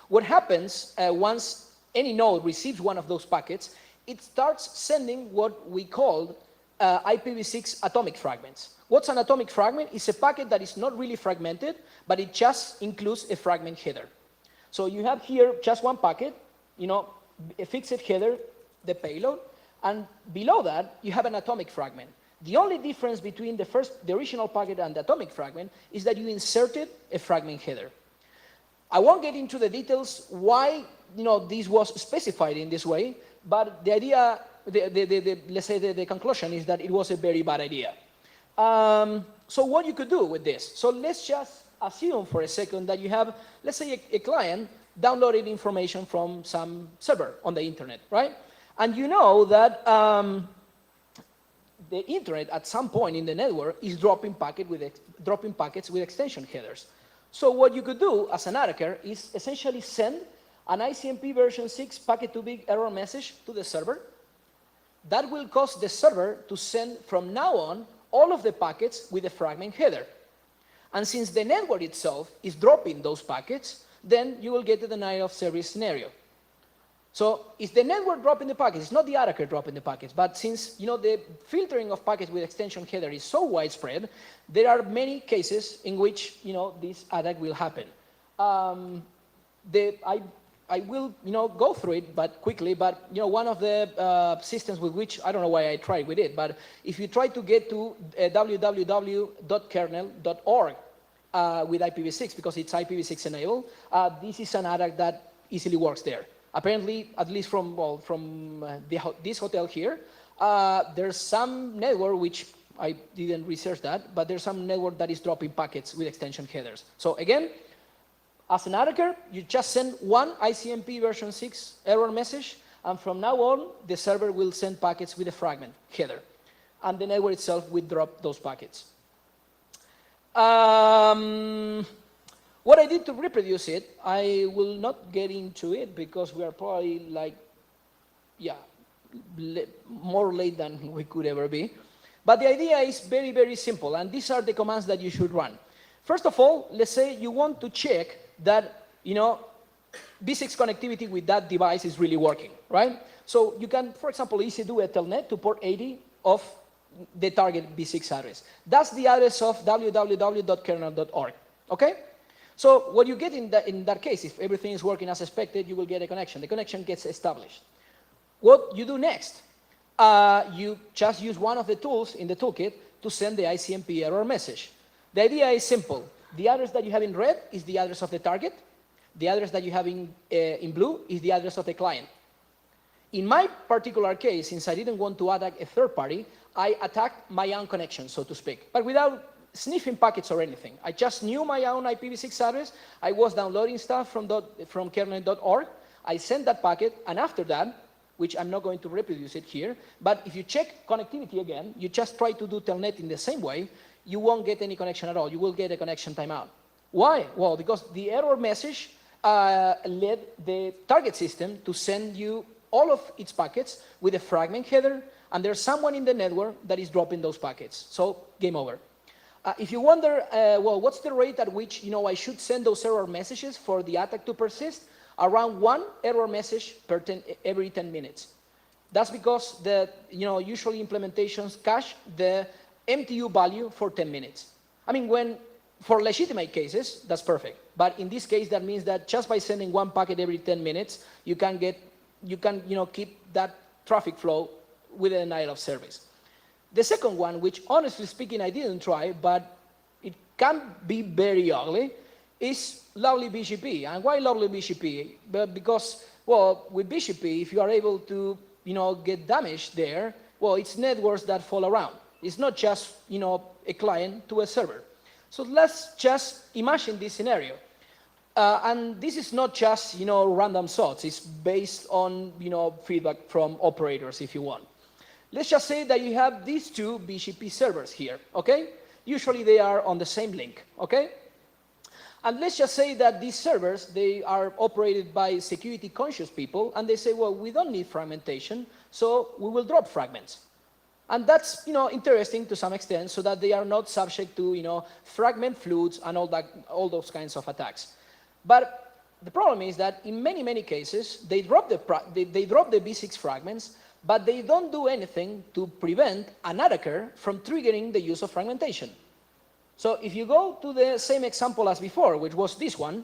What happens once any node receives one of those packets, it starts sending what we call IPv6 atomic fragments. What's an atomic fragment? It's a packet that is not really fragmented, but it just includes a fragment header. So you have here just one packet, a fixed header, the payload, and below that you have an atomic fragment. The only difference between the original packet and the atomic fragment is that you inserted a fragment header. I won't get into the details why this was specified in this way, but the idea, let's say the conclusion is that it was a very bad idea. So what you could do with this? So let's just assume for a second that you have, let's say, a client downloaded information from some server on the internet, right? And you know that the internet at some point in the network is dropping packets with extension headers. So what you could do as an attacker is essentially send an ICMP version 6 packet to big error message to the server. That will cause the server to send from now on all of the packets with a fragment header. And since the network itself is dropping those packets, then you will get the denial of service scenario. So it's the network dropping the packets, it's not the attacker dropping the packets. But since the filtering of packets with extension header is so widespread, there are many cases in which this attack will happen. I will go through it but quickly, but one of the systems with which, I don't know why I tried with it, but if you try to get to www.kernel.org with IPv6, because it's IPv6 enabled, this is an attack that easily works there. Apparently, at least from this hotel here, there's some network, which I didn't research that, but there's some network that is dropping packets with extension headers. So again, as an attacker, you just send one ICMP version 6 error message, and from now on, the server will send packets with a fragment header, and the network itself will drop those packets. What I did to reproduce it, I will not get into it because we are probably like, more late than we could ever be. But the idea is very, very simple, and these are the commands that you should run. First of all, let's say you want to check that, V6 connectivity with that device is really working, right? So you can, for example, easily do a telnet to port 80 of the target V6 address. That's the address of www.kernel.org, okay? So what you get in that case, if everything is working as expected, you will get a connection. The connection gets established. What you do next, you just use one of the tools in the toolkit to send the ICMP error message. The idea is simple. The address that you have in red is the address of the target. The address that you have in blue is the address of the client. In my particular case, since I didn't want to attack a third party, I attacked my own connection, so to speak, but without sniffing packets or anything. I just knew my own IPv6 address. I was downloading stuff from kernel.org. I sent that packet, and after that, which I'm not going to reproduce it here, but if you check connectivity again, you just try to do telnet in the same way, you won't get any connection at all. You will get a connection timeout. Why? Well, because the error message led the target system to send you all of its packets with a fragment header, and there's someone in the network that is dropping those packets. So game over. If you wonder, well, what's the rate at which I should send those error messages for the attack to persist? Around 1 error message every 10 minutes. That's because usually implementations cache the MTU value for 10 minutes. I mean, for legitimate cases, that's perfect. But in this case, that means that just by sending one packet every 10 minutes, you can keep that traffic flow with a denial of service. The second one, which honestly speaking, I didn't try, but it can be very ugly, is lovely BGP. And why lovely BGP? Because, well, with BGP, if you are able to, get damaged there, well, it's networks that fall around. It's not just, a client to a server. So let's just imagine this scenario. And this is not just, random thoughts. It's based on, feedback from operators, if you want. Let's just say that you have these two BGP servers here, okay? Usually they are on the same link, okay? And let's just say that these servers, they are operated by security-conscious people, and they say, well, we don't need fragmentation, so we will drop fragments. And that's, interesting to some extent, so that they are not subject to, fragment floods and all those kinds of attacks. But the problem is that in many, many cases, they drop the V6 fragments, but they don't do anything to prevent an attacker from triggering the use of fragmentation. So if you go to the same example as before, which was this one,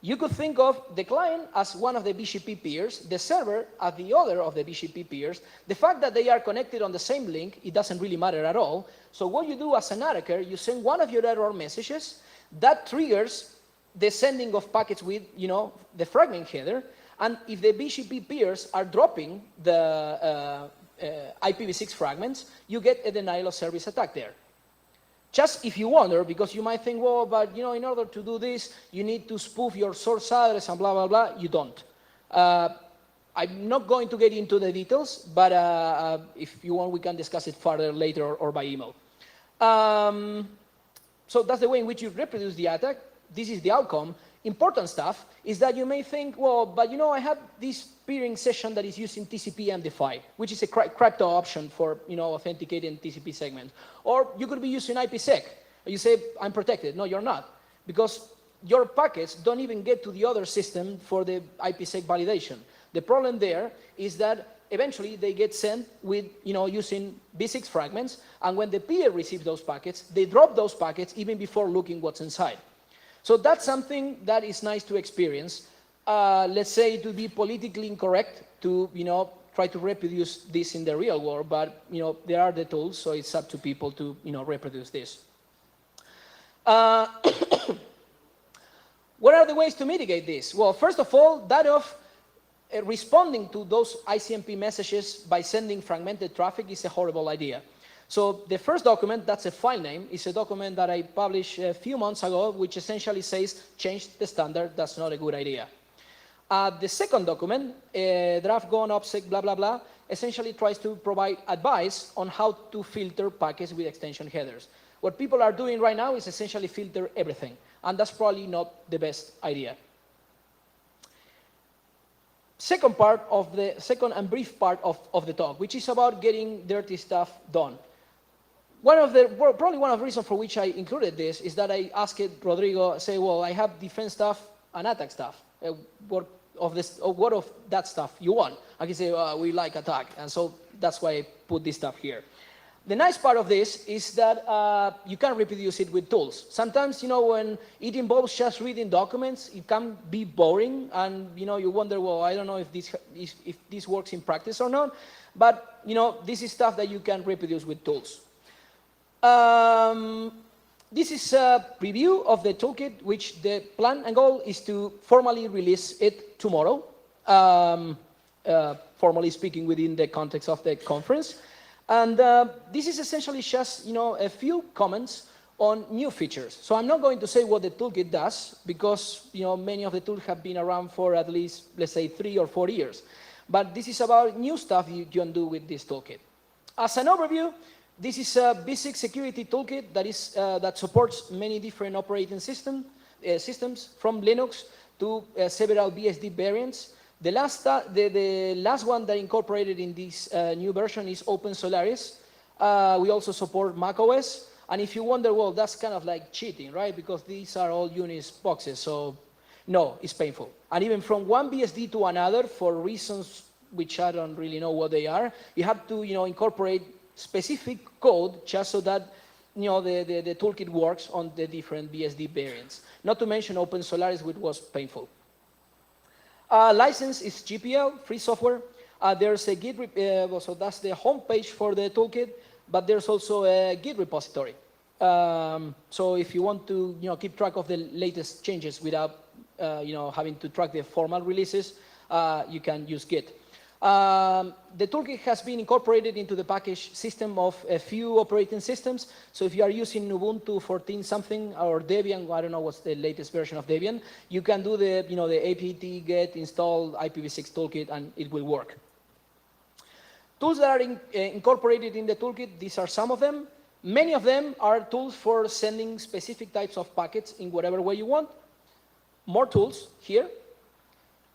you could think of the client as one of the BGP peers, the server as the other of the BGP peers. The fact that they are connected on the same link, it doesn't really matter at all. So what you do as an attacker, you send one of your error messages, that triggers the sending of packets with, the fragment header, and if the BGP peers are dropping the IPv6 fragments, you get a denial of service attack there. Just if you wonder, because you might think, well, but in order to do this, you need to spoof your source address and blah, blah, blah. You don't. I'm not going to get into the details, but if you want, we can discuss it further later or by email. So that's the way in which you reproduce the attack. This is the outcome. Important stuff is that you may think, well, but I have this peering session that is using TCP MD5, which is a crypto option for authenticating TCP segments. Or you could be using IPsec. You say, I'm protected. No, you're not. Because your packets don't even get to the other system for the IPsec validation. The problem there is that eventually they get sent with, using V6 fragments, and when the peer receives those packets, they drop those packets even before looking what's inside. So that's something that is nice to experience. Let's say it would be politically incorrect to, try to reproduce this in the real world, but, there are the tools, so it's up to people to, reproduce this. What are the ways to mitigate this? Well, first of all, that of responding to those ICMP messages by sending fragmented traffic is a horrible idea. So the first document, that's a file name, is a document that I published a few months ago, which essentially says, change the standard, that's not a good idea. The second document, draft Gont obsec blah, blah, blah, essentially tries to provide advice on how to filter packets with extension headers. What people are doing right now is essentially filter everything, and that's probably not the best idea. second and brief part of the talk, which is about getting dirty stuff done. Probably one of the reasons for which I included this is that I asked Rodrigo, say, well, I have defense stuff and attack stuff. What of that stuff you want? I can say, we like attack. And so that's why I put this stuff here. The nice part of this is that you can reproduce it with tools. Sometimes, when it involves just reading documents, it can be boring, and you wonder, well, I don't know if this works in practice or not. But this is stuff that you can reproduce with tools. This is a preview of the toolkit, which the plan and goal is to formally release it tomorrow. Formally speaking, within the context of the conference. And this is essentially just, a few comments on new features. So I'm not going to say what the toolkit does, because, many of the tools have been around for at least, let's say, 3 or 4 years. But this is about new stuff you can do with this toolkit. As an overview, this is a basic security toolkit that supports many different operating systems, from Linux to several BSD variants. The last one that incorporated in this new version is OpenSolaris. We also support macOS. And if you wonder, well, that's kind of like cheating, right? Because these are all Unix boxes. So no, it's painful. And even from one BSD to another, for reasons which I don't really know what they are, you have to incorporate specific code just so that the toolkit works on the different BSD variants. Not to mention OpenSolaris, which was painful. License is GPL, free software. There's a Git, so that's the homepage for the toolkit, but there's also a Git repository. So if you want to keep track of the latest changes without having to track the formal releases, you can use Git. The toolkit has been incorporated into the package system of a few operating systems. So if you are using Ubuntu 14 something or Debian, I don't know what's the latest version of Debian, you can do the apt get install IPv6 toolkit and it will work. Tools that are incorporated in the toolkit, these are some of them. Many of them are tools for sending specific types of packets in whatever way you want. More tools here.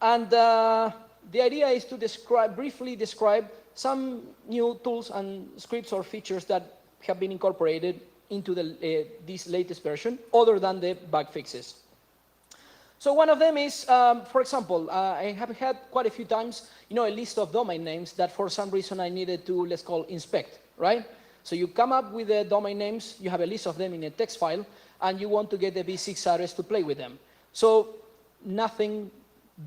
And the idea is to briefly describe some new tools and scripts or features that have been incorporated into this latest version, other than the bug fixes. So one of them is, for example, I have had quite a few times, a list of domain names that for some reason I needed to, let's call, inspect, right? So you come up with the domain names, you have a list of them in a text file, and you want to get the v6 address to play with them. So nothing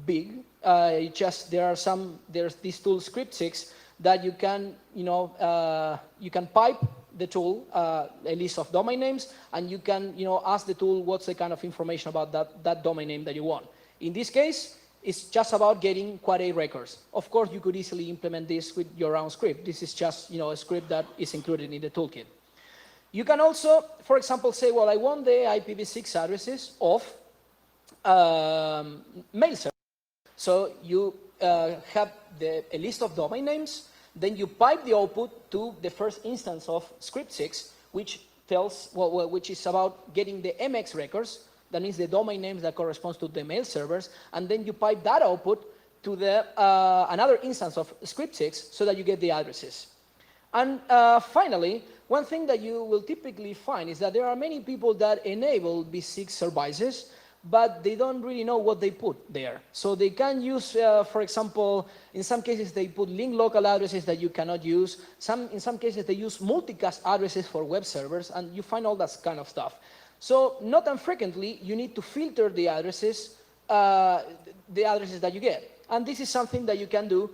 big. There's this tool script6 that you can, you can pipe the tool a list of domain names, and you can, ask the tool what's the kind of information about that domain name that you want. In this case, it's just about getting Quad A records. Of course, you could easily implement this with your own script. This is just, a script that is included in the toolkit. You can also, for example, say, well, I want the IPv6 addresses of mail servers. So you have a list of domain names, then you pipe the output to the first instance of script6, which is about getting the MX records, that means the domain names that corresponds to the mail servers, and then you pipe that output to the another instance of script6 so that you get the addresses. And finally, one thing that you will typically find is that there are many people that enable v6 services, but they don't really know what they put there. So they can use, for example, in some cases they put link local addresses that you cannot use. In some cases they use multicast addresses for web servers, and you find all that kind of stuff. So not infrequently, you need to filter the addresses that you get. And this is something that you can do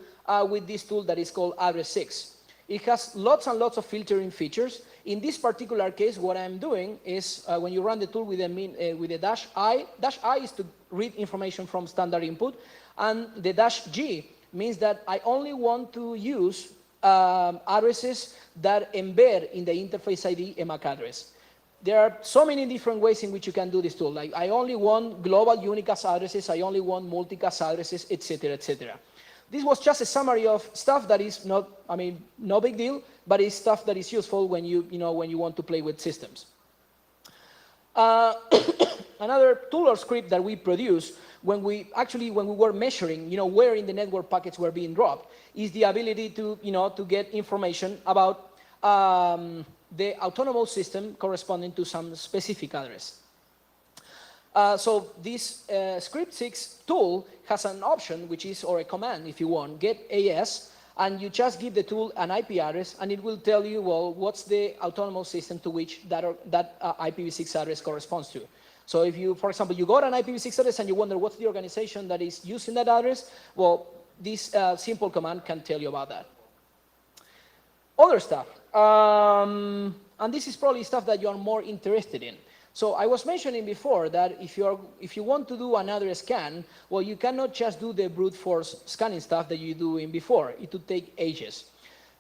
with this tool that is called Address6. It has lots and lots of filtering features. In this particular case, what I'm doing is when you run the tool with a -i is to read information from standard input, and the -g means that I only want to use addresses that embed in the interface ID a MAC address. There are so many different ways in which you can do this tool. Like, I only want global unicast addresses, I only want multicast addresses, etc., etc. This was just a summary of stuff that is not, no big deal, but it's stuff that is useful when you want to play with systems. Another tool or script that we produce when we were measuring, where in the network packets were being dropped, is the ability to, to get information about the autonomous system corresponding to some specific address. So this script6 tool has an option, which is, or a command if you want, get AS, and you just give the tool an IP address, and it will tell you, well, what's the autonomous system to which that IPv6 address corresponds to. So if you, for example, you got an IPv6 address and you wonder what's the organization that is using that address, well, this simple command can tell you about that. Other stuff, and this is probably stuff that you're more interested in. So I was mentioning before that if you want to do another scan, well, you cannot just do the brute force scanning stuff that you do in before. It would take ages.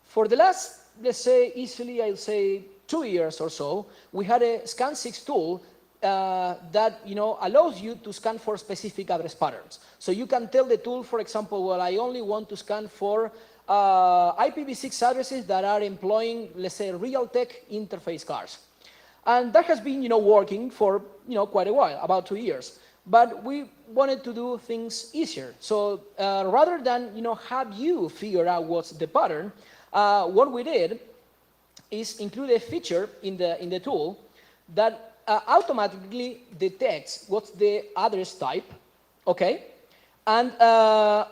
For the last, let's say, easily, I'll say 2 years or so, we had a scan6 tool that allows you to scan for specific address patterns. So you can tell the tool, for example, well, I only want to scan for IPv6 addresses that are employing, let's say, Realtek interface cards. And that has been, working for, quite a while, about 2 years. But we wanted to do things easier. So rather than, have you figure out what's the pattern, what we did is include a feature in the tool that automatically detects what's the address type, okay, and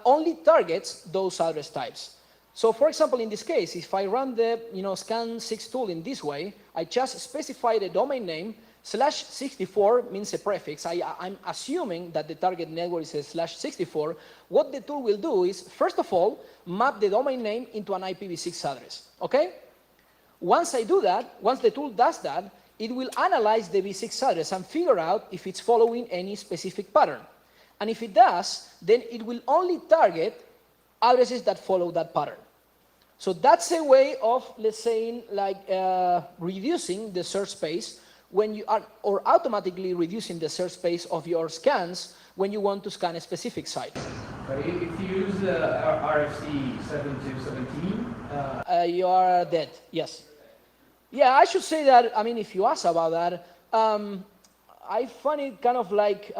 only targets those address types. So, for example, in this case, if I run the scan6 tool in this way, I just specify the domain name. /64 means a prefix. I'm assuming that the target network is a /64. What the tool will do is, first of all, map the domain name into an IPv6 address. Okay? Once I do that, once the tool does that, it will analyze the v6 address and figure out if it's following any specific pattern. And if it does, then it will only target addresses that follow that pattern. So that's a way of, let's say, like reducing the search space when you are, or automatically reducing the search space of your scans when you want to scan a specific site. But if you use RFC 7 to 17, you are dead. Yes. Yeah, I should say that. I mean, if you ask about that, I find it kind of like,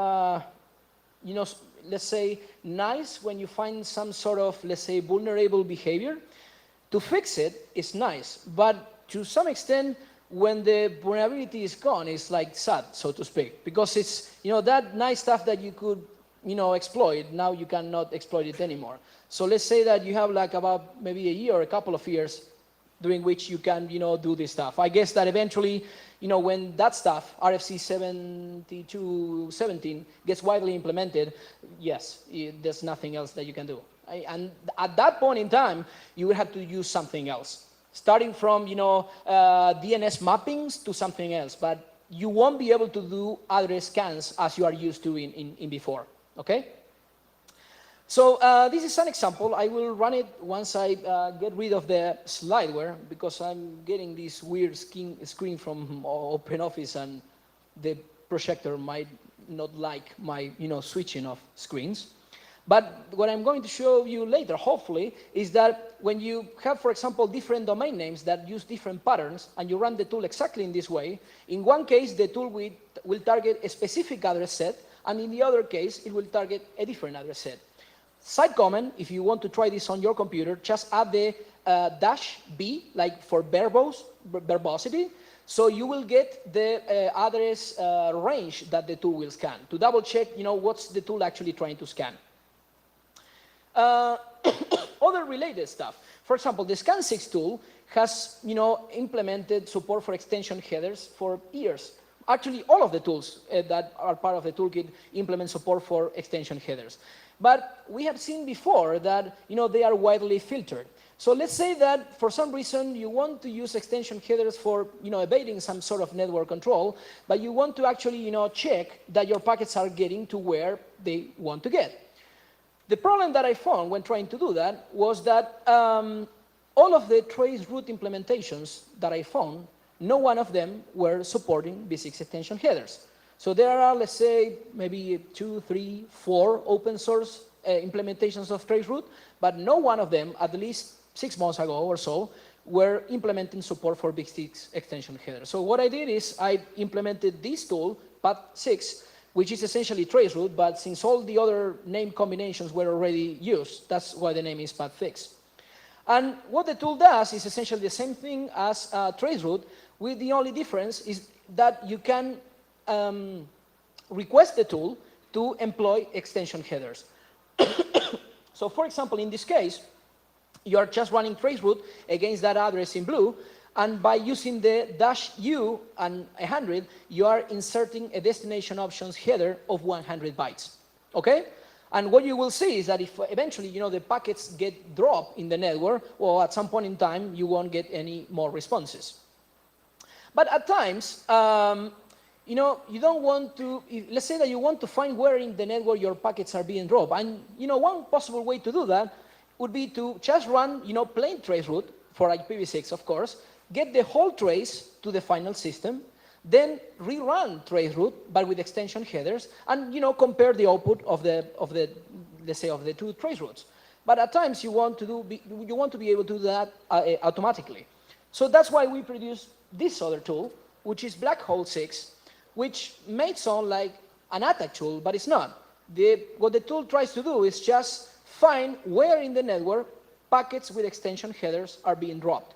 let's say, nice when you find some sort of, let's say, vulnerable behavior. To fix it is nice, but to some extent, when the vulnerability is gone, it's like sad, so to speak, because it's, that nice stuff that you could, exploit, now you cannot exploit it anymore. So let's say that you have like about maybe a year or a couple of years during which you can, do this stuff. I guess that eventually, when that stuff, RFC 7217, gets widely implemented, yes, there's nothing else that you can do. And at that point in time, you will have to use something else, starting from, DNS mappings to something else. But you won't be able to do address scans as you are used to in before, okay? So this is an example. I will run it once I get rid of the slideware, because I'm getting this weird screen from OpenOffice, and the projector might not like my switching of screens. But what I'm going to show you later, hopefully, is that when you have, for example, different domain names that use different patterns, and you run the tool exactly in this way, in one case, the tool will target a specific address set, and in the other case, it will target a different address set. Side comment, if you want to try this on your computer, just add the -b, like for verbosity, so you will get the address range that the tool will scan, to double check, what's the tool actually trying to scan. Other related stuff. For example, the scan6 tool has, implemented support for extension headers for years. Actually, all of the tools that are part of the toolkit implement support for extension headers. But we have seen before that, they are widely filtered. So let's say that for some reason you want to use extension headers for, evading some sort of network control, but you want to actually, check that your packets are getting to where they want to get. The problem that I found when trying to do that was that all of the trace route implementations that I found, no one of them were supporting v6 extension headers. So there are, let's say, maybe 2, 3, 4 open source implementations of traceroute, but no one of them, at least 6 months ago or so, were implementing support for v6 extension headers. So what I did is I implemented this tool, Path6, which is essentially traceroute, but since all the other name combinations were already used, that's why the name is path6. And what the tool does is essentially the same thing as traceroute, with the only difference is that you can request the tool to employ extension headers. So for example, in this case, you are just running traceroute against that address in blue, and by using the -u and 100, you are inserting a destination options header of 100 bytes, okay? And what you will see is that if eventually, the packets get dropped in the network, well, at some point in time, you won't get any more responses. But at times, you don't want to, let's say that you want to find where in the network your packets are being dropped. And, one possible way to do that would be to just run, plain traceroute for IPv6, of course, get the whole trace to the final system, then rerun traceroute, but with extension headers, and, compare the output of the let's say, of the two traceroutes. But at times, you want to be able to do that automatically. So that's why we produce this other tool, which is Blackhole6, which may sound like an attack tool, but it's not. What the tool tries to do is just find where in the network packets with extension headers are being dropped.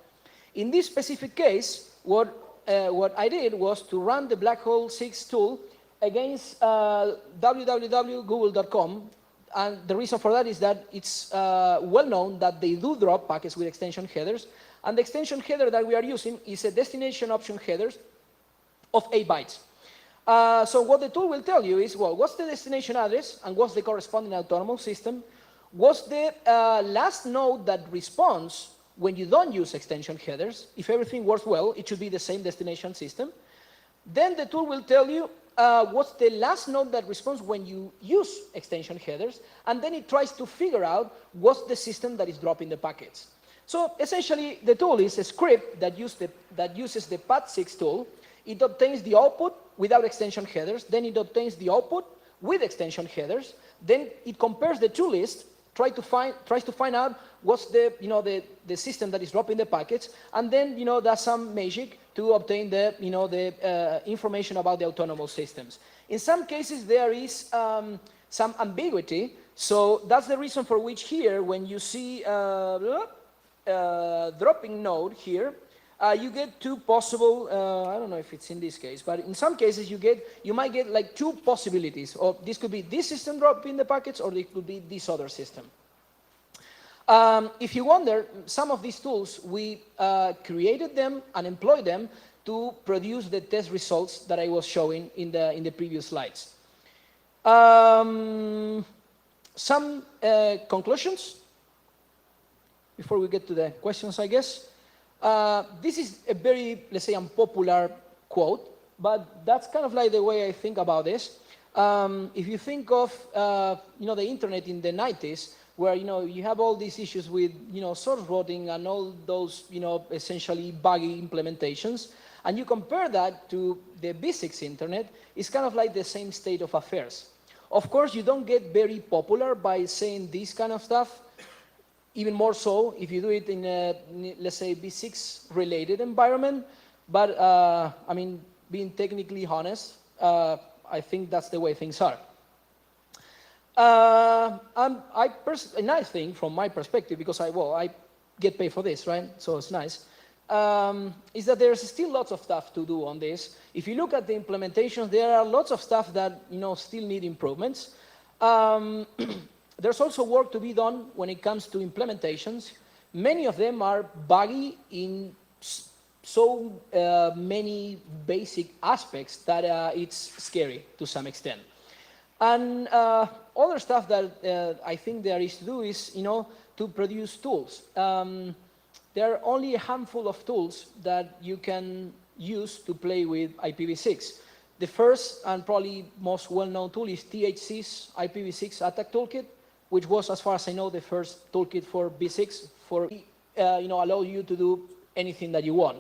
In this specific case, what I did was to run the Blackhole6 tool against www.google.com, and the reason for that is that it's well known that they do drop packets with extension headers, and the extension header that we are using is a destination option header of 8 bytes. So what the tool will tell you is, well, what's the destination address and what's the corresponding autonomous system? What's the last node that responds when you don't use extension headers? If everything works well, it should be the same destination system. Then the tool will tell you what's the last node that responds when you use extension headers, and then it tries to figure out what's the system that is dropping the packets. So essentially, the tool is a script that uses the path6 tool. It obtains the output without extension headers, then it obtains the output with extension headers, then it compares the two lists, tries to find out what's the system that is dropping the packets, and then does some magic to obtain the information about the autonomous systems. In some cases, there is some ambiguity, so that's the reason for which here, when you see dropping node here, you get two possible, I don't know if it's in this case, but in some cases you might get like two possibilities. Or this could be this system dropping the packets, or it could be this other system. If you wonder, some of these tools, we created them and employed them to produce the test results that I was showing in the previous slides. Some conclusions before we get to the questions, I guess. This is a very, let's say, unpopular quote, but that's kind of like the way I think about this. If you think of, the internet in the 90s, where, you have all these issues with, source routing and all those, essentially buggy implementations, and you compare that to the IPv6 internet, it's kind of like the same state of affairs. Of course, you don't get very popular by saying this kind of stuff. Even more so if you do it in a, let's say, IPv6 related environment. But, I mean, being technically honest, I think that's the way things are. And I think, from my perspective, because I get paid for this, right? So it's nice, is that there's still lots of stuff to do on this. If you look at the implementations, there are lots of stuff that, still need improvements. There's also work to be done when it comes to implementations. Many of them are buggy in so many basic aspects that it's scary to some extent. And other stuff that I think there is to do is, to produce tools. There are only a handful of tools that you can use to play with IPv6. The first and probably most well-known tool is THC's IPv6 attack toolkit, which was, as far as I know, the first toolkit for IPv6 for, allow you to do anything that you want.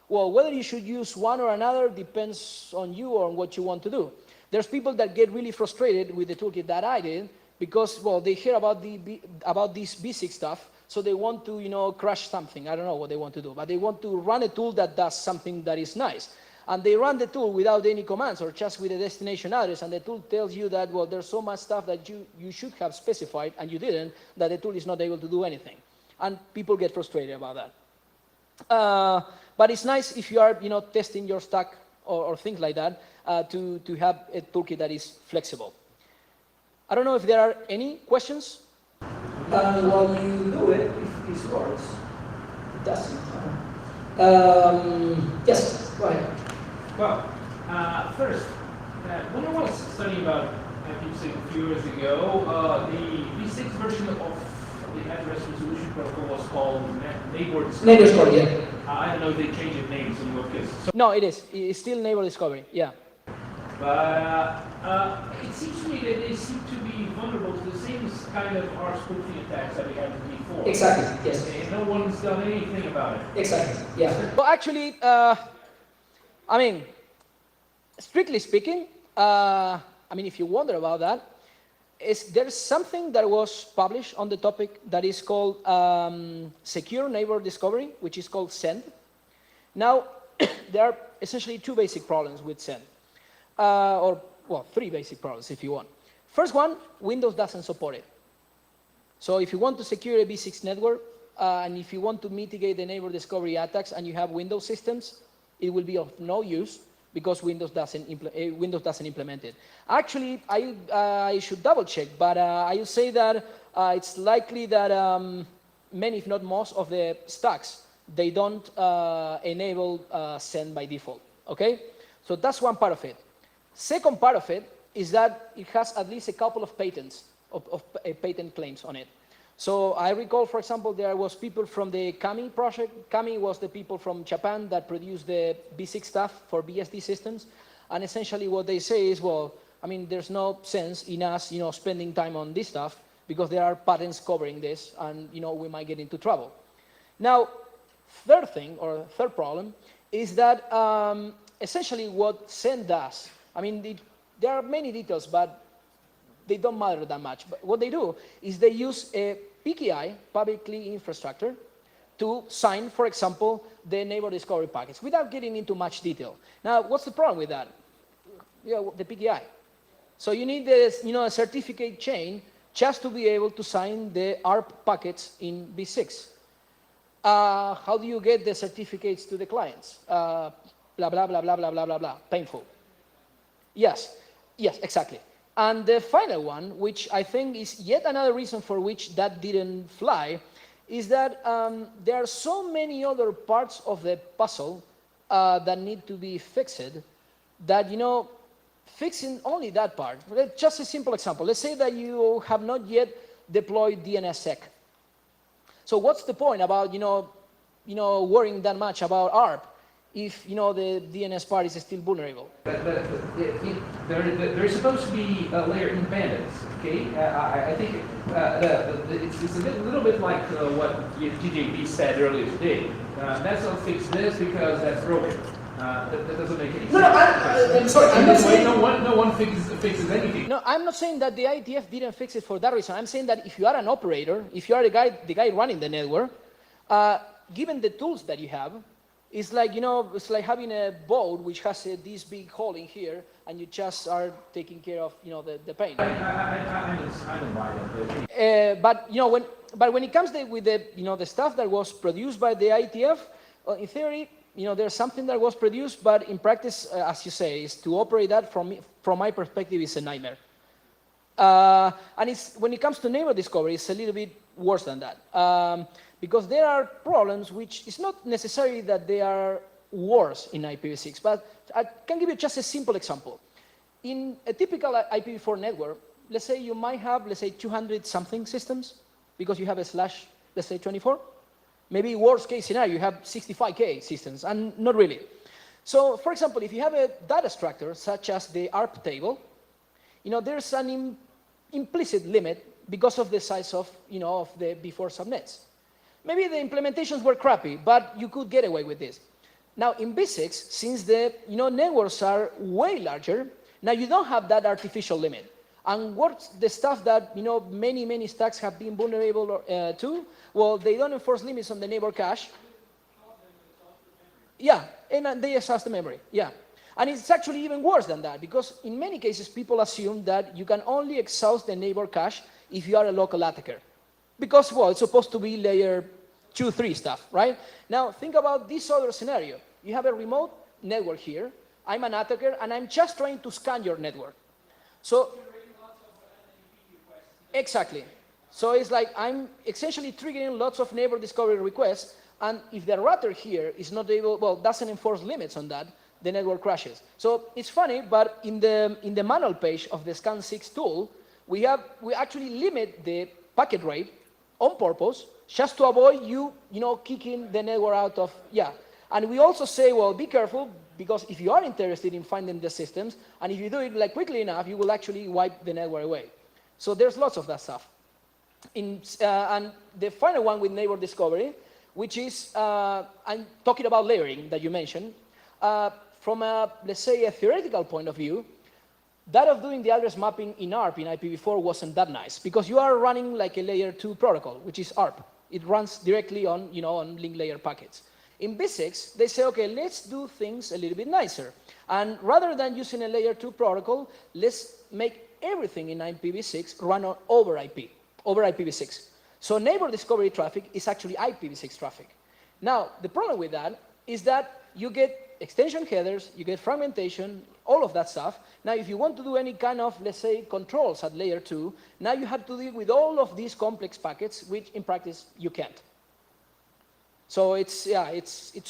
Well, whether you should use one or another depends on you or on what you want to do. There's people that get really frustrated with the toolkit that I did because, well, they hear about this IPv6 stuff, so they want to, crash something. I don't know what they want to do, but they want to run a tool that does something that is nice. and they run the tool without any commands or just with a destination address, and the tool tells you that, well, there's so much stuff that you should have specified and you didn't, that the tool is not able to do anything. And people get frustrated about that. But it's nice if you are, testing your stack or things like that, to have a toolkit that is flexible. I don't know if there are any questions. While you do it, if this works, it doesn't. Yes, go ahead. Well, first, when I was studying about IPv6 a few years ago, the V6 version of the address resolution protocol was called Neighbor Discovery. Neighbor Discovery, yeah. I don't know if they changed the names in your case. So, no, it is. It's still Neighbor Discovery, yeah. But it seems to me that they seem to be vulnerable to the same kind of R spoofing attacks that we had before. Exactly, yes. And no one's done anything about it. Exactly, yeah. Well, actually, strictly speaking, if you wonder about that, there's something that was published on the topic that is called Secure Neighbor Discovery, which is called SEND. Now, there are essentially two basic problems with SEND. Three basic problems if you want. First one, Windows doesn't support it. So if you want to secure a V6 network, and if you want to mitigate the neighbor discovery attacks and you have Windows systems, it will be of no use because Windows doesn't implement it. Actually, I should double check, but I would say that it's likely that many, if not most, of the stacks, they don't enable send by default, okay? So that's one part of it. Second part of it is that it has at least a couple of patents, of patent claims on it. So I recall, for example, there was people from the Kami project. Kami was the people from Japan that produced the V6 stuff for BSD systems. And essentially what they say is, well, there's no sense in us, spending time on this stuff because there are patents covering this and, we might get into trouble. Now, third problem is that essentially what SEND does, there are many details, but they don't matter that much. But what they do is they use a PKI, public key infrastructure, to sign, for example, the neighbor discovery packets without getting into much detail. Now, what's the problem with that? Yeah, the PKI. So you need this, a certificate chain just to be able to sign the ARP packets in V6. How do you get the certificates to the clients? Blah, blah, blah, blah, blah, blah, blah, blah. Painful. Yes, exactly. And the final one, which I think is yet another reason for which that didn't fly, is that there are so many other parts of the puzzle that need to be fixed that, fixing only that part. Just a simple example. Let's say that you have not yet deployed DNSSEC. So what's the point about, worrying that much about ARP if, the DNS part is still vulnerable? But there is supposed to be a layer independence, okay? I think it's a little bit like what TJP said earlier today. Let's not fix this because that's broken. That doesn't make any sense. I'm sorry. I'm not saying no one fixes anything. No, I'm not saying that the IETF didn't fix it for that reason. I'm saying that if you are an operator, if you are the guy running the network, given the tools that you have, it's like, it's like having a boat which has this big hole in here, and you just are taking care of, the paint. I don't buy that. But when it comes with the stuff that was produced by the IETF, in theory, there's something that was produced, but in practice, as you say, is to operate that from my perspective is a nightmare. And when it comes to neighbor discovery, it's a little bit worse than that. Because there are problems which it's not necessarily that they are worse in IPv6, but I can give you just a simple example. In a typical IPv4 network, let's say you might have, 200-something systems, because you have a slash, 24. Maybe worst case scenario, you have 65K systems, and not really. So, for example, if you have a data structure, such as the ARP table, there's an implicit limit because of the size of, of the before subnets. Maybe the implementations were crappy, but you could get away with this. Now, in V6, since the networks are way larger, now you don't have that artificial limit. And what's the stuff that many stacks have been vulnerable to? Well, they don't enforce limits on the neighbor cache. Yeah, and they exhaust the memory. Yeah. And it's actually even worse than that, because in many cases, people assume that you can only exhaust the neighbor cache if you are a local attacker. Because, well, it's supposed to be layer 2, 3 stuff, right? Now, think about this other scenario. You have a remote network here. I'm an attacker, and I'm just trying to scan your network. So, exactly. So it's like I'm essentially triggering lots of neighbor discovery requests, and if the router here is not able, well, doesn't enforce limits on that, the network crashes. So it's funny, but in the manual page of the scan6 tool, we actually limit the packet rate on purpose, just to avoid you kicking the network out of, yeah. And we also say, well, be careful, because if you are interested in finding the systems, and if you do it like quickly enough, you will actually wipe the network away. So there's lots of that stuff. And the final one with neighbor discovery, which is, I'm talking about layering that you mentioned. From a, let's say, a theoretical point of view, that of doing the address mapping in ARP in IPv4 wasn't that nice, because you are running like a layer 2 protocol, which is ARP. It runs directly on, on link layer packets. In IPv6, they say, okay, let's do things a little bit nicer. And rather than using a layer 2 protocol, let's make everything in IPv6 run on over IPv6. So neighbor discovery traffic is actually IPv6 traffic. Now, the problem with that is that you get extension headers, you get fragmentation, all of that stuff. Now, if you want to do any kind of, let's say, controls at layer 2, now you have to deal with all of these complex packets, which in practice you can't. So it's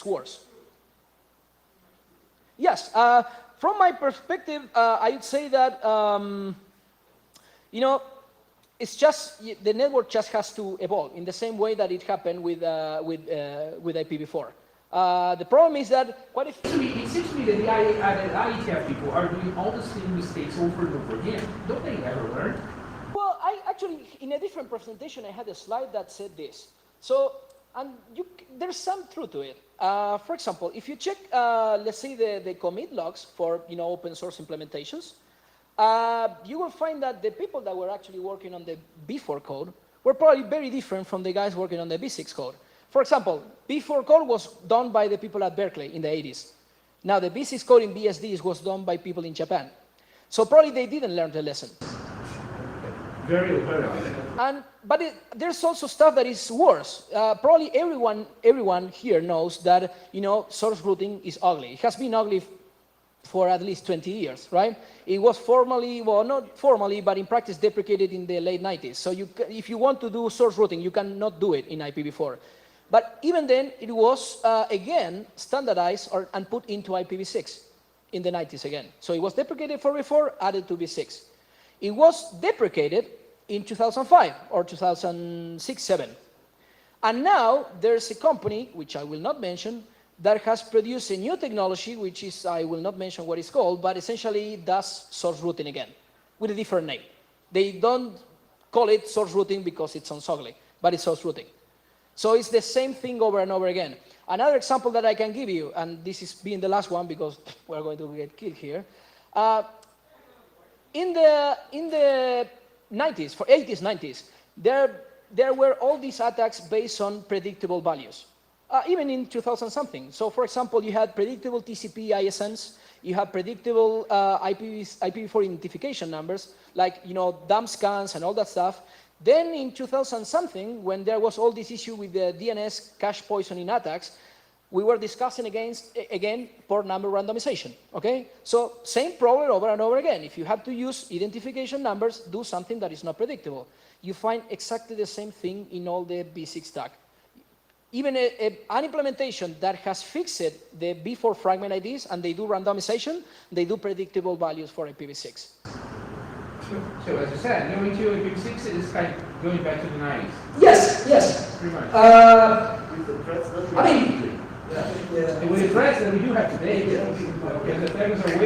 worse. Yes, from my perspective, I'd say that, it's just, the network just has to evolve in the same way that it happened with IPv4. The problem is that it seems to me that the IETF people are doing all the same mistakes over and over again. Don't they ever learn? Well, I actually, in a different presentation, I had a slide that said this. So, and there's some truth to it. For example, if you check, let's say, the commit logs for open source implementations, you will find that the people that were actually working on the B4 code were probably very different from the guys working on the B6 code. For example, B4 code was done by the people at Berkeley in the 80s. Now, the B6 code in BSDs was done by people in Japan. So probably they didn't learn the lesson. Very. But there's also stuff that is worse. Probably everyone here knows that source routing is ugly. It has been ugly for at least 20 years, right? It was formally, well, not formally, but in practice deprecated in the late 90s. So if you want to do source routing, you cannot do it in IPv4. But even then, it was, again, standardized and put into IPv6 in the 90s again. So it was deprecated for V4, added to V6. It was deprecated in 2005 or 2006-07. And now there's a company, which I will not mention, that has produced a new technology, which is, I will not mention what it's called, but essentially does source routing again, with a different name. They don't call it source routing because it sounds ugly, but it's source routing. So it's the same thing over and over again. Another example that I can give you, and this is being the last one because we're going to get killed here. In the 90s, for 80s, 90s, there were all these attacks based on predictable values. Even in 2000-something. So, for example, you had predictable TCP ISNs, you have predictable IPv4 identification numbers, like dump scans and all that stuff. Then in 2000-something, when there was all this issue with the DNS cache poisoning attacks, we were discussing again port number randomization, okay? So same problem over and over again. If you have to use identification numbers, do something that is not predictable. You find exactly the same thing in all the B6 stack. Even an implementation that has fixed the B4 fragment IDs and they do randomization, they do predictable values for IPv6. So as you said, going to IPv6 is kind of going back to the 90s. Yes. Pretty much. With the threats that I mean, and with the threats that we do have today, because the attackers are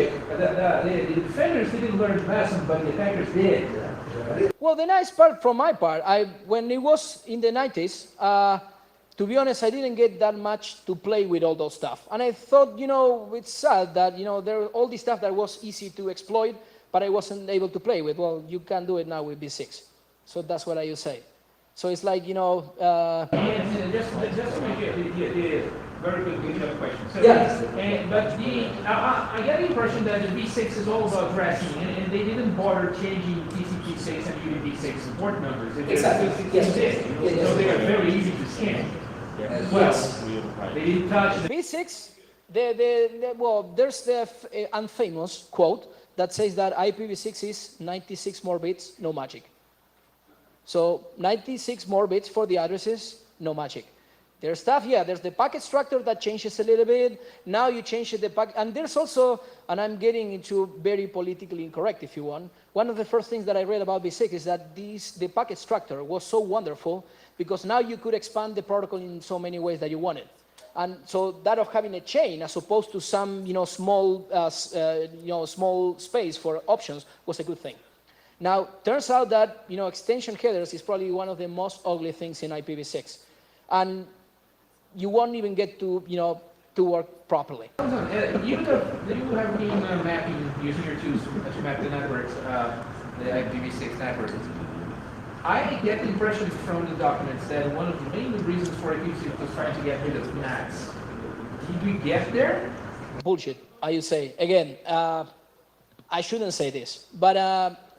the defenders didn't learn the lesson, but the attackers did. Well, the nice part from my part, when it was in the 90s, to be honest, I didn't get that much to play with all those stuff. And I thought, it's sad that, there was all this stuff that was easy to exploit, but I wasn't able to play with. Well, you can do it now with B6. So that's what I would say. So it's like, And just to make it very quickly, you have a question. So, Yeah. but I get the impression that the V6 is all about dressing, and they didn't bother changing TCP6 and UDP6 port numbers. It Exactly. just Yes. exists. Yes. So they are very easy to scan. Well, they didn't touch the V6, well, there's the unfamous quote that says that IPv6 is 96 more bits, no magic. So 96 more bits for the addresses, no magic. There's stuff, yeah, there's the packet structure that changes a little bit. Now you change the packet, and there's also, and I'm getting into very politically incorrect if you want, one of the first things that I read about V6 is that the packet structure was so wonderful because now you could expand the protocol in so many ways that you wanted. And so that of having a chain as opposed to some small space for options was a good thing. Now, turns out that extension headers is probably one of the most ugly things in IPv6, and you won't even get to work properly. Even though you have been mapping using your tools to map the networks, the IPv6 network, I get the impression from the documents that one of the main reasons for IPv6 was trying to get rid of NATs. Did we get there? Bullshit, I would say. Again, I shouldn't say this, but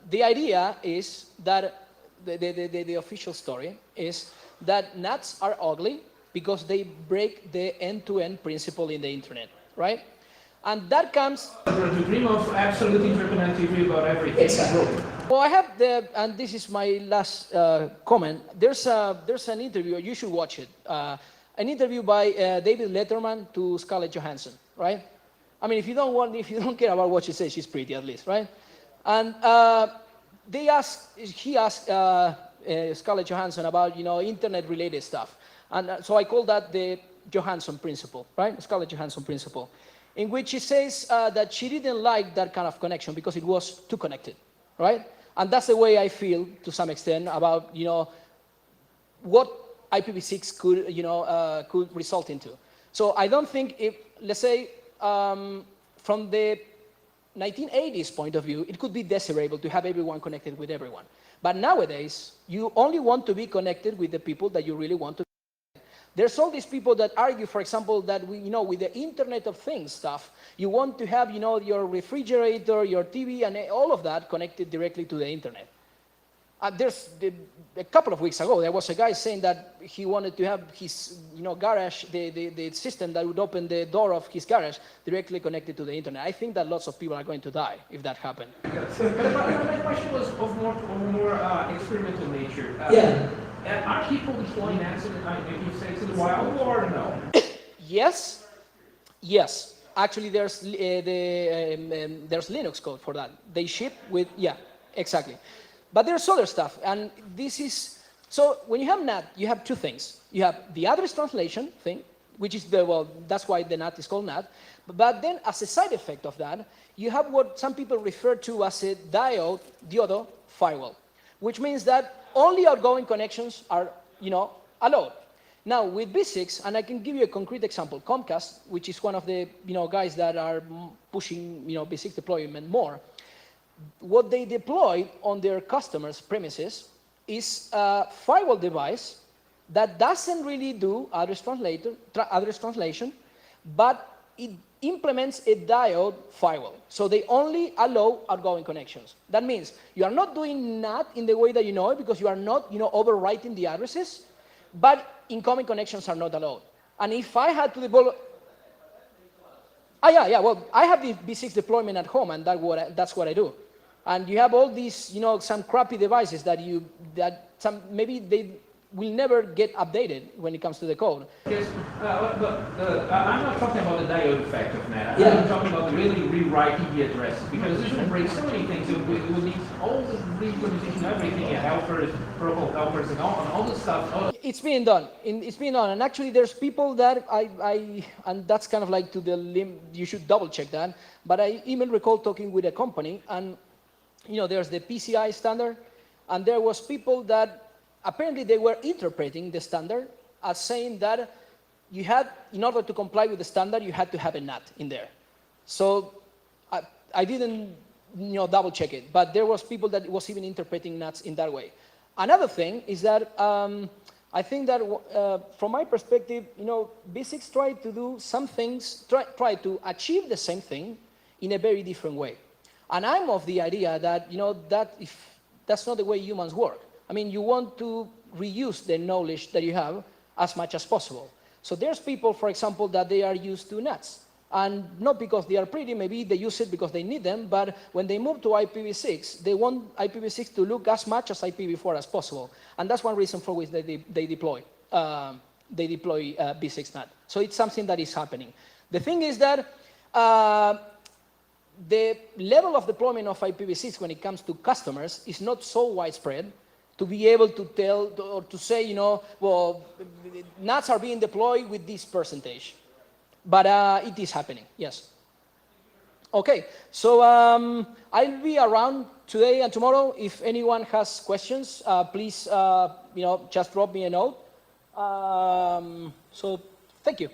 the idea is that the official story is that NATs are ugly because they break the end-to-end principle in the internet, right? And that comes... To dream of absolute interconnectivity about everything. Exactly. Well, I have and this is my last comment. There's an interview, you should watch it. An interview by David Letterman to Scarlett Johansson, right? I mean, if you don't care about what she says, she's pretty at least, right? And he asked Scarlett Johansson about internet-related stuff, and so I call that the Johansson principle, right? Scarlett Johansson principle, in which she says that she didn't like that kind of connection because it was too connected, right? And that's the way I feel to some extent about what IPv6 could result into. So I don't think if, let's say, from the 1980s point of view, it could be desirable to have everyone connected with everyone. But nowadays, you only want to be connected with the people that you really want to. There's all these people that argue, for example, that with the Internet of Things stuff, you want to have, your refrigerator, your TV, and all of that connected directly to the Internet. A couple of weeks ago, there was a guy saying that he wanted to have his, garage, the system that would open the door of his garage directly connected to the Internet. I think that lots of people are going to die if that happened. But my question was of more experimental nature. Yeah. Are people deploying NATs in IPv6 in the wild or no? Yes. Actually, there's Linux code for that. They ship with, yeah, exactly. But there's other stuff, and this is, so when you have NAT, you have two things. You have the address translation thing, which is that's why the NAT is called NAT. But then as a side effect of that, you have what some people refer to as a diodo firewall, which means that only outgoing connections are, allowed. Now, with V6, and I can give you a concrete example, Comcast, which is one of the, guys that are pushing, V6 deployment more, what they deploy on their customers' premises is a firewall device that doesn't really do address translation, but it implements a diode firewall. So they only allow outgoing connections. That means you are not doing NAT in the way that you know it because you are not, overwriting the addresses, but incoming connections are not allowed. And if I had to deploy... well, I have the V6 deployment at home, and that's what I do. And you have all these, some crappy devices that maybe they will never get updated when it comes to the code. Yes, I'm not talking about the diode effect of NAT. Yeah. I'm talking about really rewriting the address, because this will break so many things. It will need all the re-implementation, everything, helpers, protocol helpers, and all this stuff. It's being done. And actually, there's people that and that's kind of like to the limb. You should double check that. But I even recall talking with a company, and there's the PCI standard, and there was people that apparently they were interpreting the standard as saying that you had, in order to comply with the standard, you had to have a NAT in there. So I didn't double check it, but there was people that was even interpreting NATs in that way. Another thing is that I think that from my perspective, V6 tried to do some things, try to achieve the same thing in a very different way. And I'm of the idea that, that's not the way humans work. I mean, you want to reuse the knowledge that you have as much as possible. So there's people, for example, that they are used to NATs. And not because they are pretty, maybe they use it because they need them, but when they move to IPv6, they want IPv6 to look as much as IPv4 as possible. And that's one reason for which they deploy V6 NAT. So it's something that is happening. The thing is that the level of deployment of IPv6 when it comes to customers is not so widespread to be able to tell or to say, well, NATs are being deployed with this percentage. But it is happening, yes. Okay, so I'll be around today and tomorrow. If anyone has questions, please, just drop me a note. So thank you.